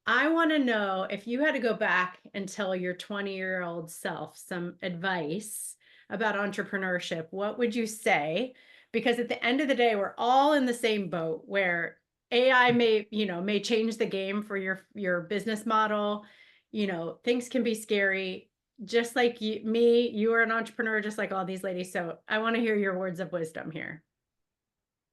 Speaker 1: I want to know, if you had to go back and tell your 20-year-old self some advice about entrepreneurship, what would you say? Because at the end of the day, we're all in the same boat, where AI may change the game for your business model. Things can be scary. Just like you are an entrepreneur, just like all these ladies. So I want to hear your words of wisdom here.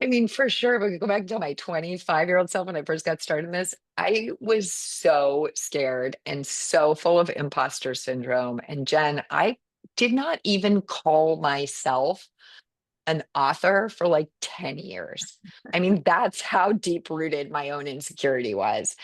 Speaker 2: I mean, for sure, if we could go back to my 25-year-old self when I first got started in this, I was so scared and so full of imposter syndrome. And Jen, I did not even call myself an author for like 10 years. I mean, that's how deep rooted my own insecurity was.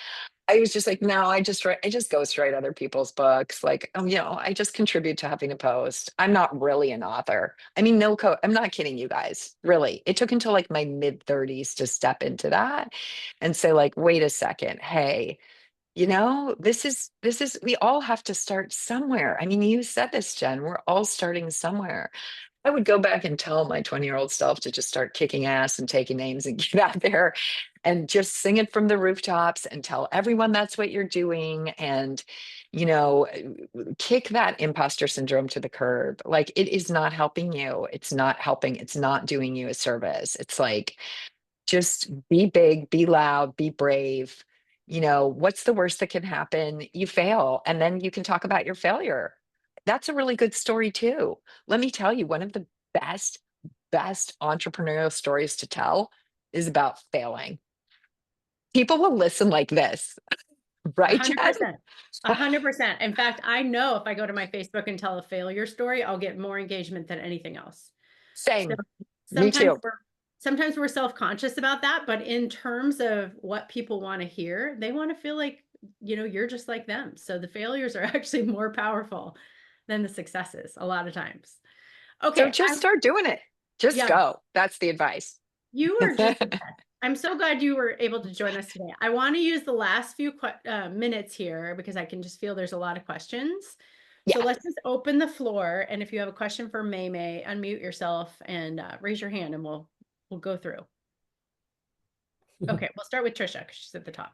Speaker 2: I was just like, no, I just ghostwrite other people's books. Like, I just contribute to Huffington Post. I'm not really an author. I mean, I'm not kidding you guys. Really. It took until like my mid-30s to step into that and say, like, wait a second. Hey, we all have to start somewhere. I mean, you said this, Jen, we're all starting somewhere. I would go back and tell my 20-year-old self to just start kicking ass and taking names and get out there and just sing it from the rooftops and tell everyone that's what you're doing. And, you know, kick that imposter syndrome to the curb. Like, it is not helping you. It's not helping. It's not doing you a service. It's like, just be big, be loud, be brave. What's the worst that can happen? You fail, and then you can talk about your failure. That's a really good story too. Let me tell you, one of the best entrepreneurial stories to tell is about failing. People will listen like this, right, Jen?
Speaker 1: 100%. 100%. In fact, I know if I go to my Facebook and tell a failure story, I'll get more engagement than anything else. So
Speaker 2: Same. Me
Speaker 1: sometimes
Speaker 2: too.
Speaker 1: we're self-conscious about that, but in terms of what people want to hear, they want to feel like, you're just like them. So the failures are actually more powerful than the successes a lot of times.
Speaker 2: So
Speaker 1: Okay.
Speaker 2: just start doing it. Just
Speaker 1: Yeah.
Speaker 2: go. That's the advice.
Speaker 1: You are just the best. I'm so glad you were able to join us today. I want to use the last few minutes here, because I can just feel there's a lot of questions. So
Speaker 2: Yeah.
Speaker 1: let's just open the floor. And if you have a question for May, unmute yourself and raise your hand, and we'll we'll go through. Okay, we'll start with Trisha because she's at the top.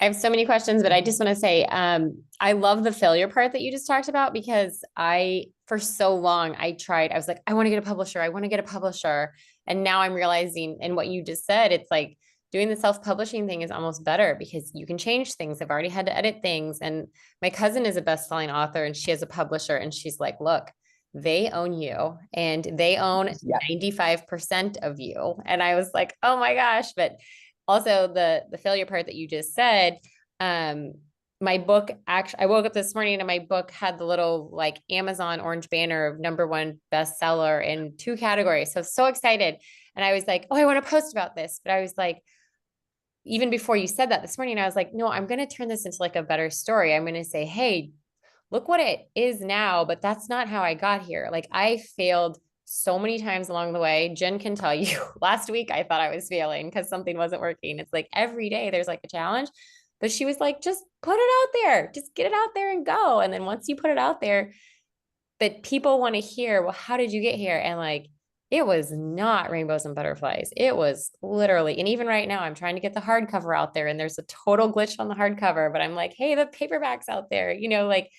Speaker 3: I have so many questions, but I just want to say, I love the failure part that you just talked about, because for so long, I was like, I want to get a publisher. I want to get a publisher. And now I'm realizing, and what you just said, it's like doing the self-publishing thing is almost better because you can change things. I've already had to edit things. And my cousin is a best-selling author and she has a publisher, and she's like, look, they own you and they own 95% of you. And I was like, oh my gosh. But also the failure part that you just said, my book, actually, I woke up this morning and my book had the little like Amazon orange banner of #1 bestseller in 2 categories. So excited. And I was like, oh, I want to post about this. But I was like, even before you said that this morning, I was like, no, I'm going to turn this into like a better story. I'm going to say, hey, look what it is now, but that's not how I got here. Like I failed so many times along the way. Jen can tell you, last week I thought I was failing because something wasn't working. It's like every day there's like a challenge, but she was like, just put it out there, just get it out there and go. And then once you put it out there, but people want to hear, well, how did you get here? And like, it was not rainbows and butterflies. It was literally, and even right now, I'm trying to get the hardcover out there and there's a total glitch on the hardcover, but I'm like, hey, the paperback's out there, like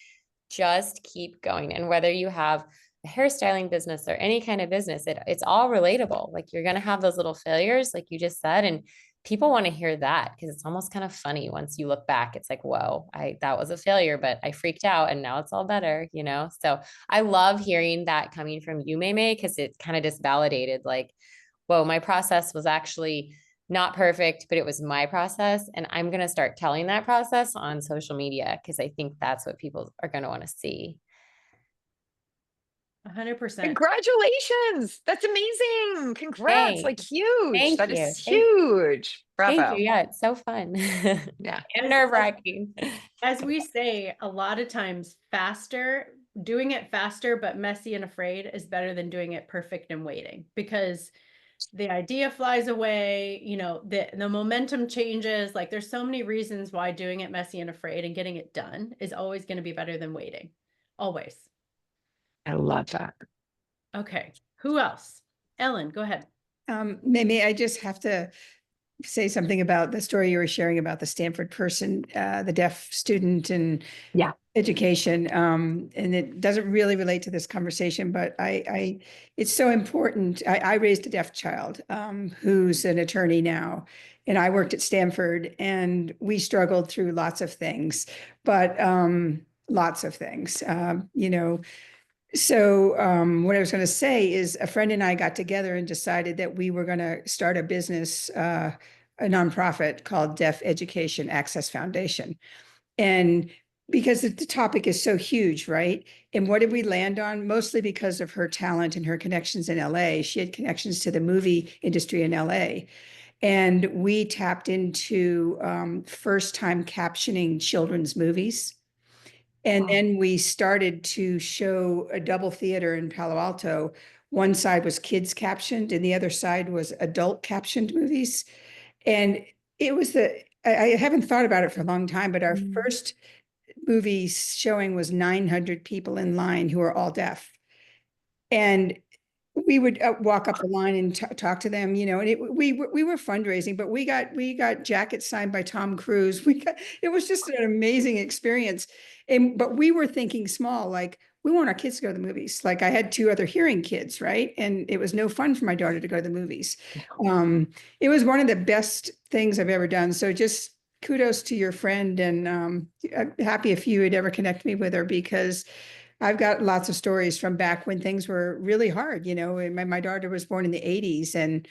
Speaker 3: just keep going. And whether you have a hairstyling business or any kind of business, it's all relatable. Like you're going to have those little failures, like you just said, and people want to hear that because it's almost kind of funny once you look back. It's like, whoa, that was a failure, but I freaked out and now it's all better. So I love hearing that coming from you, Maymay, because it kind of just validated like, whoa, my process was actually not perfect, but it was my process. And I'm going to start telling that process on social media because I think that's what people are going to want to see.
Speaker 1: 100%.
Speaker 2: Congratulations. That's amazing. Congrats.
Speaker 3: Thanks.
Speaker 2: Like huge.
Speaker 3: Thank
Speaker 2: That
Speaker 3: you.
Speaker 2: is huge. Bravo.
Speaker 3: Thank you. Yeah, it's so fun.
Speaker 2: Yeah.
Speaker 3: And nerve-wracking.
Speaker 1: As we say, a lot of times doing it faster, but messy and afraid is better than doing it perfect and waiting, because the idea flies away, the momentum changes. Like there's so many reasons why doing it messy and afraid and getting it done is always going to be better than waiting. Always.
Speaker 2: I love that.
Speaker 1: Okay. Who else? Ellen, go ahead.
Speaker 5: Maybe I just have to say something about the story you were sharing about the Stanford person, the deaf student and education. And it doesn't really relate to this conversation, but it's so important. I raised a deaf child who's an attorney now, and I worked at Stanford, and we struggled through lots of things, but lots of things, So what I was going to say is a friend and I got together and decided that we were going to start a business, a nonprofit called Deaf Education Access Foundation. And because the topic is so huge, right? And what did we land on? Mostly because of her talent and her connections in LA. She had connections to the movie industry in LA. And we tapped into first-time captioning children's movies. And then we started to show a double theater in Palo Alto. One side was kids captioned and the other side was adult captioned movies. And it was I haven't thought about it for a long time, but our first movie showing was 900 people in line who were all deaf. And we would walk up the line and talk to them, and we were fundraising, but we got jackets signed by Tom Cruise. It was just an amazing experience. But we were thinking small, like we want our kids to go to the movies. Like I had 2 other hearing kids, right? And it was no fun for my daughter to go to the movies. It was one of the best things I've ever done. So just kudos to your friend, and happy if you would ever connect me with her, because I've got lots of stories from back when things were really hard. My daughter was born in the 80s, and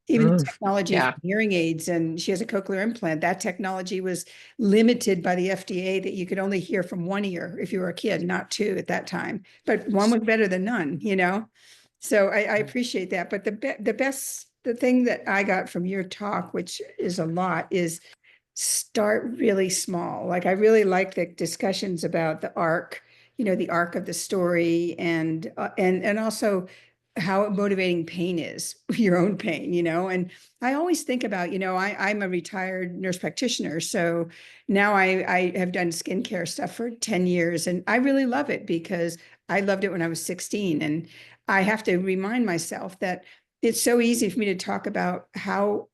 Speaker 5: even the technology of hearing aids, and she has a cochlear implant. That technology was limited by the FDA that you could only hear from one ear if you were a kid, not 2 at that time. But one was better than none, So I appreciate that. But the thing that I got from your talk, which is a lot, is start really small. Like I really like the discussions about the arc, the arc of the story, and also how motivating pain is, your own pain, and I always think about, I'm a retired nurse practitioner. So now I have done skincare stuff for 10 years, and I really love it because I loved it when I was 16. And I have to remind myself that it's so easy for me to talk about how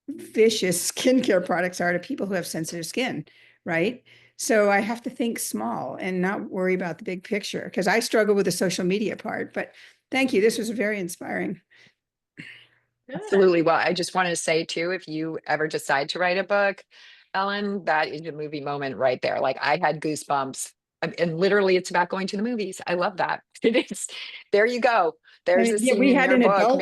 Speaker 5: vicious skincare products are to people who have sensitive skin, right? So I have to think small and not worry about the big picture because I struggle with the social media part. But thank you. This was very inspiring.
Speaker 1: Good.
Speaker 2: Absolutely. Well, I just wanted to say too, if you ever decide to write a book, Ellen, that is a movie moment right there. Like I had goosebumps. And literally it's about going to the movies. I love that. It is, there you go.
Speaker 5: I
Speaker 2: There's
Speaker 5: mean,
Speaker 2: a
Speaker 5: yeah,
Speaker 2: scene
Speaker 5: we
Speaker 2: in
Speaker 5: had
Speaker 2: your book.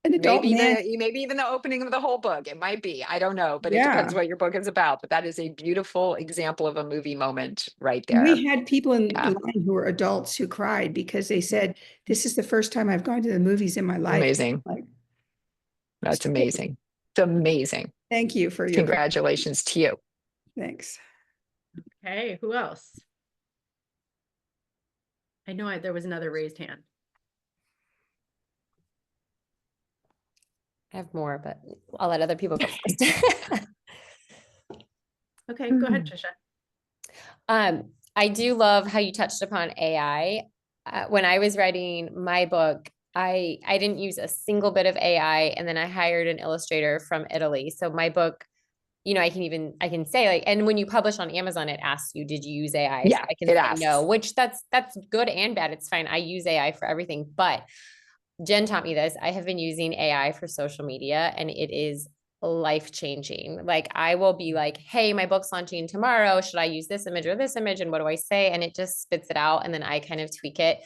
Speaker 5: an adult man.
Speaker 2: Maybe even the opening of the whole book. It might be. I don't know, but it depends
Speaker 5: Yeah.
Speaker 2: what your book is about. But that is a beautiful example of a movie moment right there.
Speaker 5: We had people in the
Speaker 2: Yeah.
Speaker 5: line who were adults who cried because they said, "This is the first time I've gone to the movies in my life."
Speaker 2: Amazing.
Speaker 5: Like,
Speaker 2: That's amazing. It's amazing.
Speaker 5: thank you for your
Speaker 2: Congratulations to you.
Speaker 5: thanks.
Speaker 1: Okay, who else? I know there was another raised hand.
Speaker 3: I have more, but I'll let other people go first.
Speaker 1: Okay, go ahead, Trisha.
Speaker 3: I do love how you touched upon AI. When I was writing my book, I didn't use a single bit of AI, and then I hired an illustrator from Italy. So my book, I can say like, and when you publish on Amazon, it asks you, did you use AI? So
Speaker 2: Yeah,
Speaker 3: I can
Speaker 2: it
Speaker 3: say no,
Speaker 2: asks.
Speaker 3: which that's good and bad. It's fine. I use AI for everything, but Jen taught me this. I have been using AI for social media and it is life changing. Like I will be like, hey, my book's launching tomorrow. Should I use this image or this image? And what do I say? And it just spits it out. And then I kind of tweak it.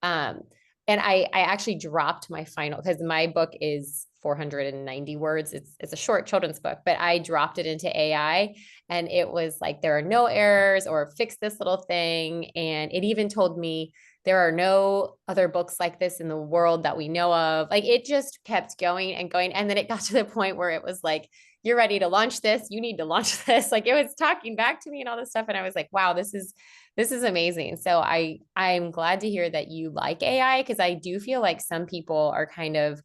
Speaker 3: Um, and I actually dropped my final because my book is 490 words. It's a short children's book, but I dropped it into AI and it was like, there are no errors or fix this little thing. And it even told me, there are no other books like this in the world that we know of. Like it just kept going and going. And then it got to the point where it was like, you're ready to launch this. You need to launch this. Like it was talking back to me and all this stuff. And I was like, wow, this is amazing. So I'm glad to hear that you like AI because I do feel like some people are kind of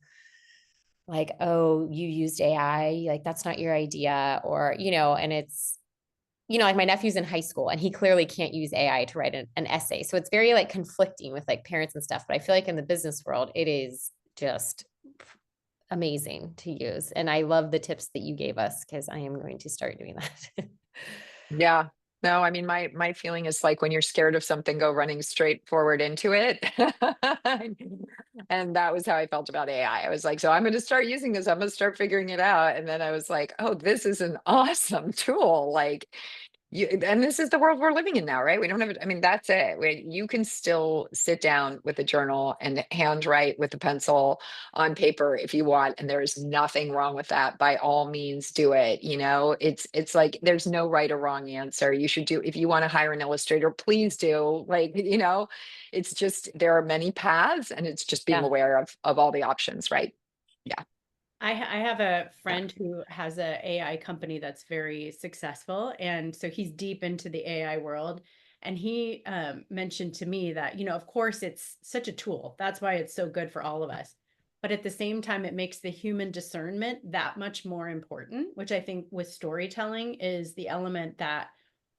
Speaker 3: like, oh, you used AI, like that's not your idea, or and it's like my nephew's in high school and he clearly can't use AI to write an essay. So it's very like conflicting with like parents and stuff. But I feel like in the business world, it is just amazing to use. And I love the tips that you gave us because I am going to start doing that.
Speaker 2: Yeah. No, I mean, my feeling is like when you're scared of something, go running straight forward into it. And that was how I felt about AI. I was like, so I'm going to start using this. I'm going to start figuring it out. And then I was like, oh, this is an awesome tool. Like, and this is the world we're living in now, right? We don't have, I mean, that's it. You can still sit down with a journal and handwrite with a pencil on paper if you want, and there's nothing wrong with that. By all means, do it. It's like there's no right or wrong answer. You should do, if you want to hire an illustrator, please do. Like, it's just there are many paths, and it's just being
Speaker 3: Yeah.
Speaker 2: aware of all the options, right? Yeah.
Speaker 1: I have a friend who has a AI company that's very successful, and so he's deep into the AI world. And he mentioned to me that, of course, it's such a tool. That's why it's so good for all of us. But at the same time, it makes the human discernment that much more important, which I think with storytelling is the element that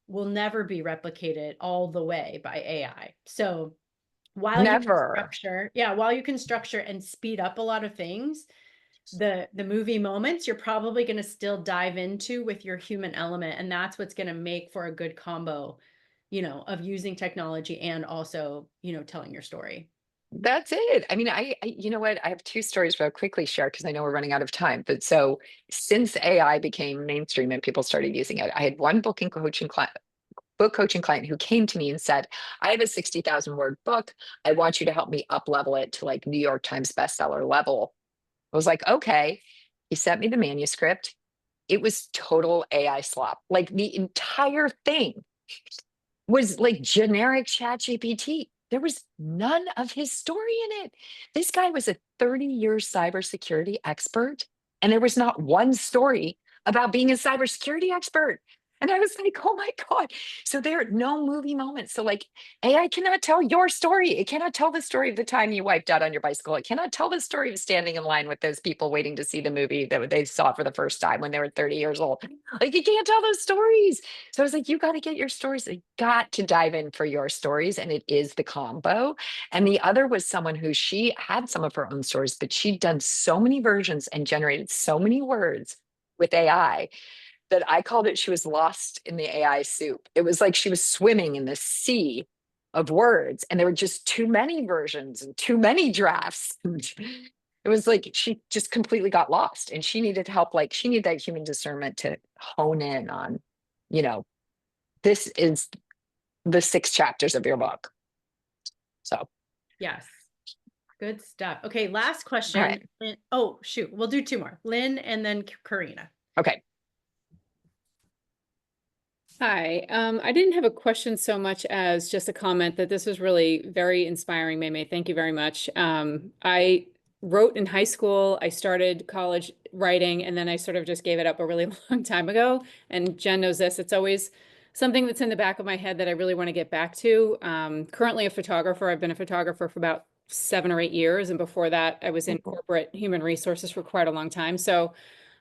Speaker 1: will never be replicated all the way by AI. So while you can
Speaker 2: Never.
Speaker 1: structure and speed up a lot of things, the movie moments you're probably going to still dive into with your human element, and that's what's going to make for a good combo of using technology and also telling your story.
Speaker 2: That's it. I mean, you know what? I have two stories, but I'll quickly share because I know we're running out of time. But so since AI became mainstream and people started using it, I had one book coaching client who came to me and said, I have a 60,000 word book. I want you to help me up level it to like New York Times bestseller level. I was like, okay. He sent me the manuscript. It was total AI slop. Like the entire thing was like generic chat GPT. There was none of his story in it. This guy was a 30-year cybersecurity expert, and there was not one story about being a cybersecurity expert. And I was like, oh my God. So there are no movie moments. So like AI cannot tell your story. It cannot tell the story of the time you wiped out on your bicycle. It cannot tell the story of standing in line with those people waiting to see the movie that they saw for the first time when they were 30 years old. Like you can't tell those stories. So I was like, you got to get your stories. You got to dive in for your stories. And it is the combo. And the other was someone who she had some of her own stories, but she'd done so many versions and generated so many words with AI that I called it, she was lost in the AI soup. It was like she was swimming in the sea of words, and there were just too many versions and too many drafts. It was like she just completely got lost, and she needed help. Like she needed that human discernment to hone in on, you know, this is the 6 chapters of your book. So,
Speaker 1: Yes. Good stuff. Okay, last
Speaker 2: all
Speaker 1: question.
Speaker 2: right.
Speaker 1: Oh, shoot. We'll do 2 more. Lynn and then Karina.
Speaker 2: Okay.
Speaker 6: Hi, I didn't have a question so much as just a comment that this was really very inspiring, May. Thank you very much. I wrote in high school, I started college writing, and then I sort of just gave it up a really long time ago. And Jen knows this, it's always something that's in the back of my head that I really want to get back to. Currently a photographer. I've been a photographer for about 7 or 8 years. And before that, I was in corporate human resources for quite a long time. So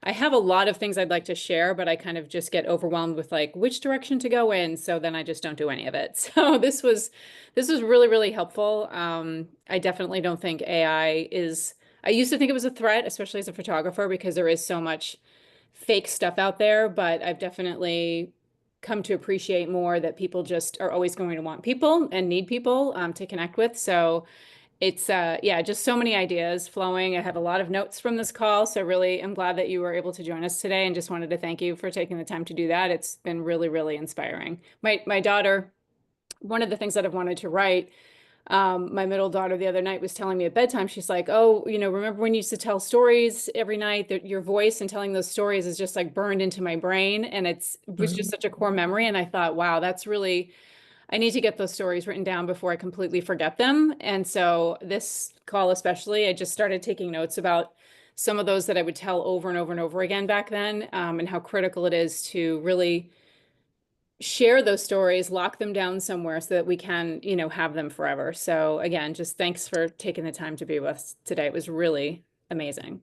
Speaker 6: I have a lot of things I'd like to share, but I kind of just get overwhelmed with like which direction to go in. So then I just don't do any of it. So this was really, really helpful. I definitely don't think AI is, I used to think it was a threat, especially as a photographer, because there is so much fake stuff out there, but I've definitely come to appreciate more that people just are always going to want people and need people to connect with. So it's yeah, just so many ideas flowing. I have a lot of notes from this call, so really I'm glad that you were able to join us today, and just wanted to thank you for taking the time to do that. It's been really, really inspiring. My daughter, one of the things that I've wanted to write, my middle daughter the other night was telling me at bedtime, she's like, oh, you know, remember when you used to tell stories every night, that your voice and telling those stories is just like burned into my brain, and it was just such a core memory. And I thought, wow, that's really, I need to get those stories written down before I completely forget them. And so this call especially, I just started taking notes about some of those that I would tell over and over and over again back then, and how critical it is to really share those stories, lock them down somewhere so that we can, you know, have them forever. So again, just thanks for taking the time to be with us today. It was really amazing.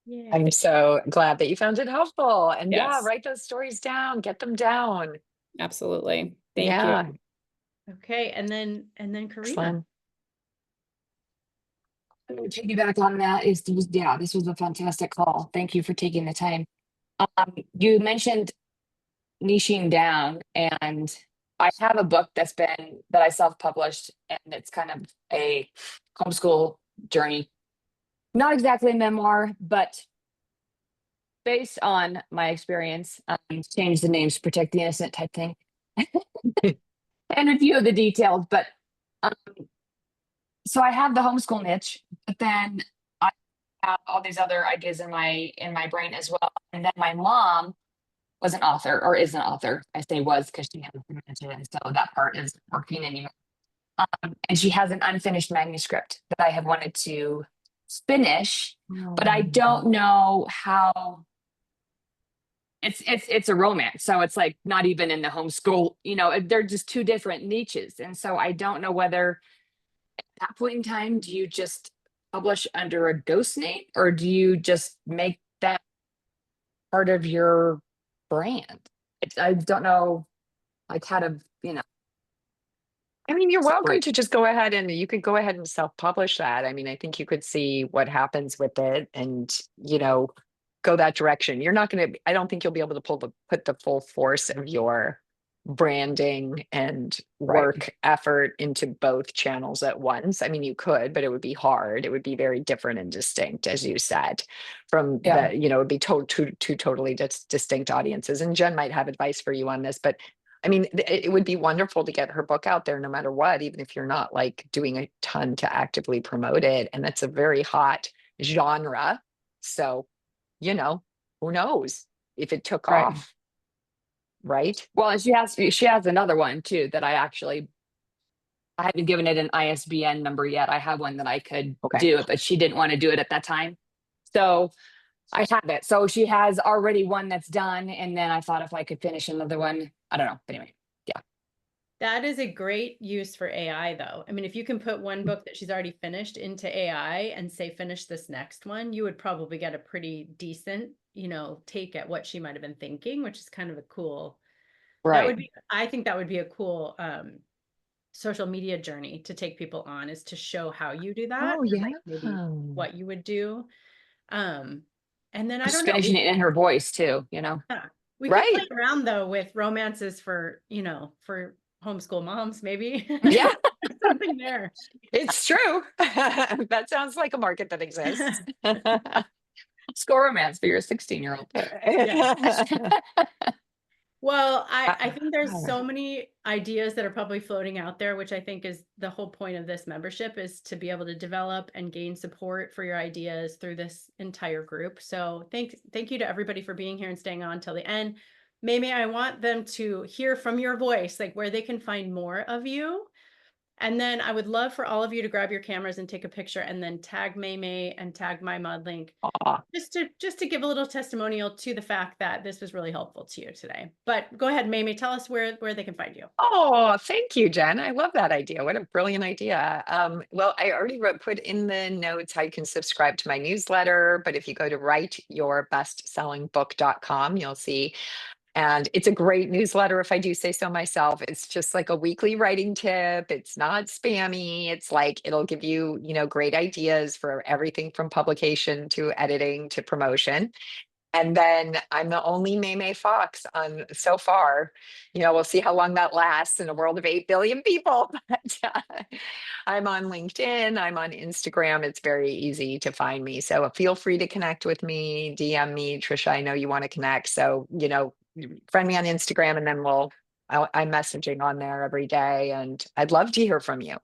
Speaker 1: Yeah.
Speaker 2: I'm so glad that you found it helpful. And yeah,
Speaker 6: Yes,
Speaker 2: write those stories down, get them down.
Speaker 6: absolutely. Thank you.
Speaker 2: Yeah.
Speaker 1: Okay, and then Karina.
Speaker 2: Excellent.
Speaker 7: Piggyback on that yeah, this was a fantastic call. Thank you for taking the time. You mentioned niching down, and I have a book that I self-published, and it's kind of a homeschool journey. Not exactly a memoir, but based on my experience, change the names, protect the innocent type thing. And a few of the details, but um, so I have the homeschool niche, but then I have all these other ideas in my brain as well. And then my mom was an author, or is an author. I say was because she has dementia, and so that part is working anymore. And she has an unfinished manuscript that I have wanted to finish, but I don't know how. It's a romance, so it's like not even in the homeschool. You know, they're just 2 different niches, and so I don't know whether at that point in time, do you just publish under a ghost name, or do you just make that part of your brand? I don't know, like how to, you know,
Speaker 2: I mean, you're welcome
Speaker 7: separate.
Speaker 2: to just go ahead and you could go ahead and self-publish that. I mean, I think you could see what happens with it and, you know, go that direction. You're not going to, I don't think you'll be able to put the full force of your branding and
Speaker 7: Right.
Speaker 2: work effort into both channels at once. I mean, you could, but it would be hard. It would be very different and distinct, as you said, from
Speaker 7: Yeah.
Speaker 2: the, you know, it'd be two totally distinct audiences. And Jen might have advice for you on this, but I mean, it would be wonderful to get her book out there no matter what, even if you're not like doing a ton to actively promote it. And that's a very hot genre. So, you know, who knows if it took
Speaker 7: Right.
Speaker 2: off, right?
Speaker 7: Well, and she has another one too that I haven't given it an ISBN number yet. I have one that I could
Speaker 2: Okay.
Speaker 7: do it, but she didn't want to do it at that time. So I have it. So she has already one that's done. And then I thought if I could finish another one, I don't know. But anyway, yeah.
Speaker 1: That is a great use for AI, though. I mean, if you can put one book that she's already finished into AI and say, finish this next one, you would probably get a pretty decent, take at what she might have been thinking, which is kind of a cool,
Speaker 2: Right.
Speaker 1: I think that would be a cool social media journey to take people on, is to show how you do that,
Speaker 2: Oh,
Speaker 1: or
Speaker 2: yeah.
Speaker 1: like maybe what you would do. And then I
Speaker 7: Just
Speaker 1: don't know,
Speaker 7: finishing it in her voice too, you know?
Speaker 1: yeah, we could play
Speaker 2: Right.
Speaker 1: around though with romances for, for homeschool moms, maybe.
Speaker 2: Yeah,
Speaker 1: Something there.
Speaker 2: it's true. That sounds like a market that exists.
Speaker 7: Score romance for your 16-year-old.
Speaker 1: Yeah. Well, I
Speaker 2: Uh,
Speaker 1: think there's so many ideas that are probably floating out there, which I think is the whole point of this membership, is to be able to develop and gain support for your ideas through this entire group. So thank you to everybody for being here and staying on till the end. Maybe I want them to hear from your voice, like where they can find more of you. And then I would love for all of you to grab your cameras and take a picture and then tag Maymay and tag my ModLink,
Speaker 2: aw.
Speaker 1: just to give a little testimonial to the fact that this was really helpful to you today. But go ahead, Maymay, tell us where they can find you.
Speaker 2: Oh, thank you, Jen. I love that idea. What a brilliant idea. Well, I already put in the notes how you can subscribe to my newsletter, but if you go to writeyourbestsellingbook.com, you'll see. And it's a great newsletter, if I do say so myself. It's just like a weekly writing tip. It's not spammy. It's like it'll give you, great ideas for everything from publication to editing to promotion. And then I'm the only Maymay Fox on so far. We'll see how long that lasts in a world of 8 billion people. But I'm on LinkedIn, I'm on Instagram. It's very easy to find me. So feel free to connect with me, DM me. Trisha, I know you want to connect. So, friend me on Instagram, and then I'm messaging on there every day. And I'd love to hear from you.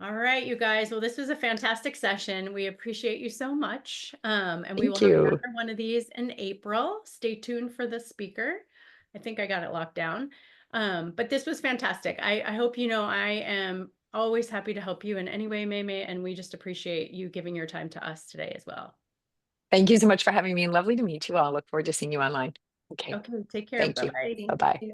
Speaker 1: All right, you guys. Well, this was a fantastic session. We appreciate you so much. And we will
Speaker 2: Thank
Speaker 1: have
Speaker 2: you.
Speaker 1: another one of these in April. Stay tuned for the speaker. I think I got it locked down. But this was fantastic. I hope I am always happy to help you in any way, Maymay, and we just appreciate you giving your time to us today as well.
Speaker 2: Thank you so much for having me, and lovely to meet you all. Look forward to seeing you online. Okay.
Speaker 1: Okay, take care.
Speaker 2: Thank you.
Speaker 1: Bye-bye.
Speaker 2: Bye-bye.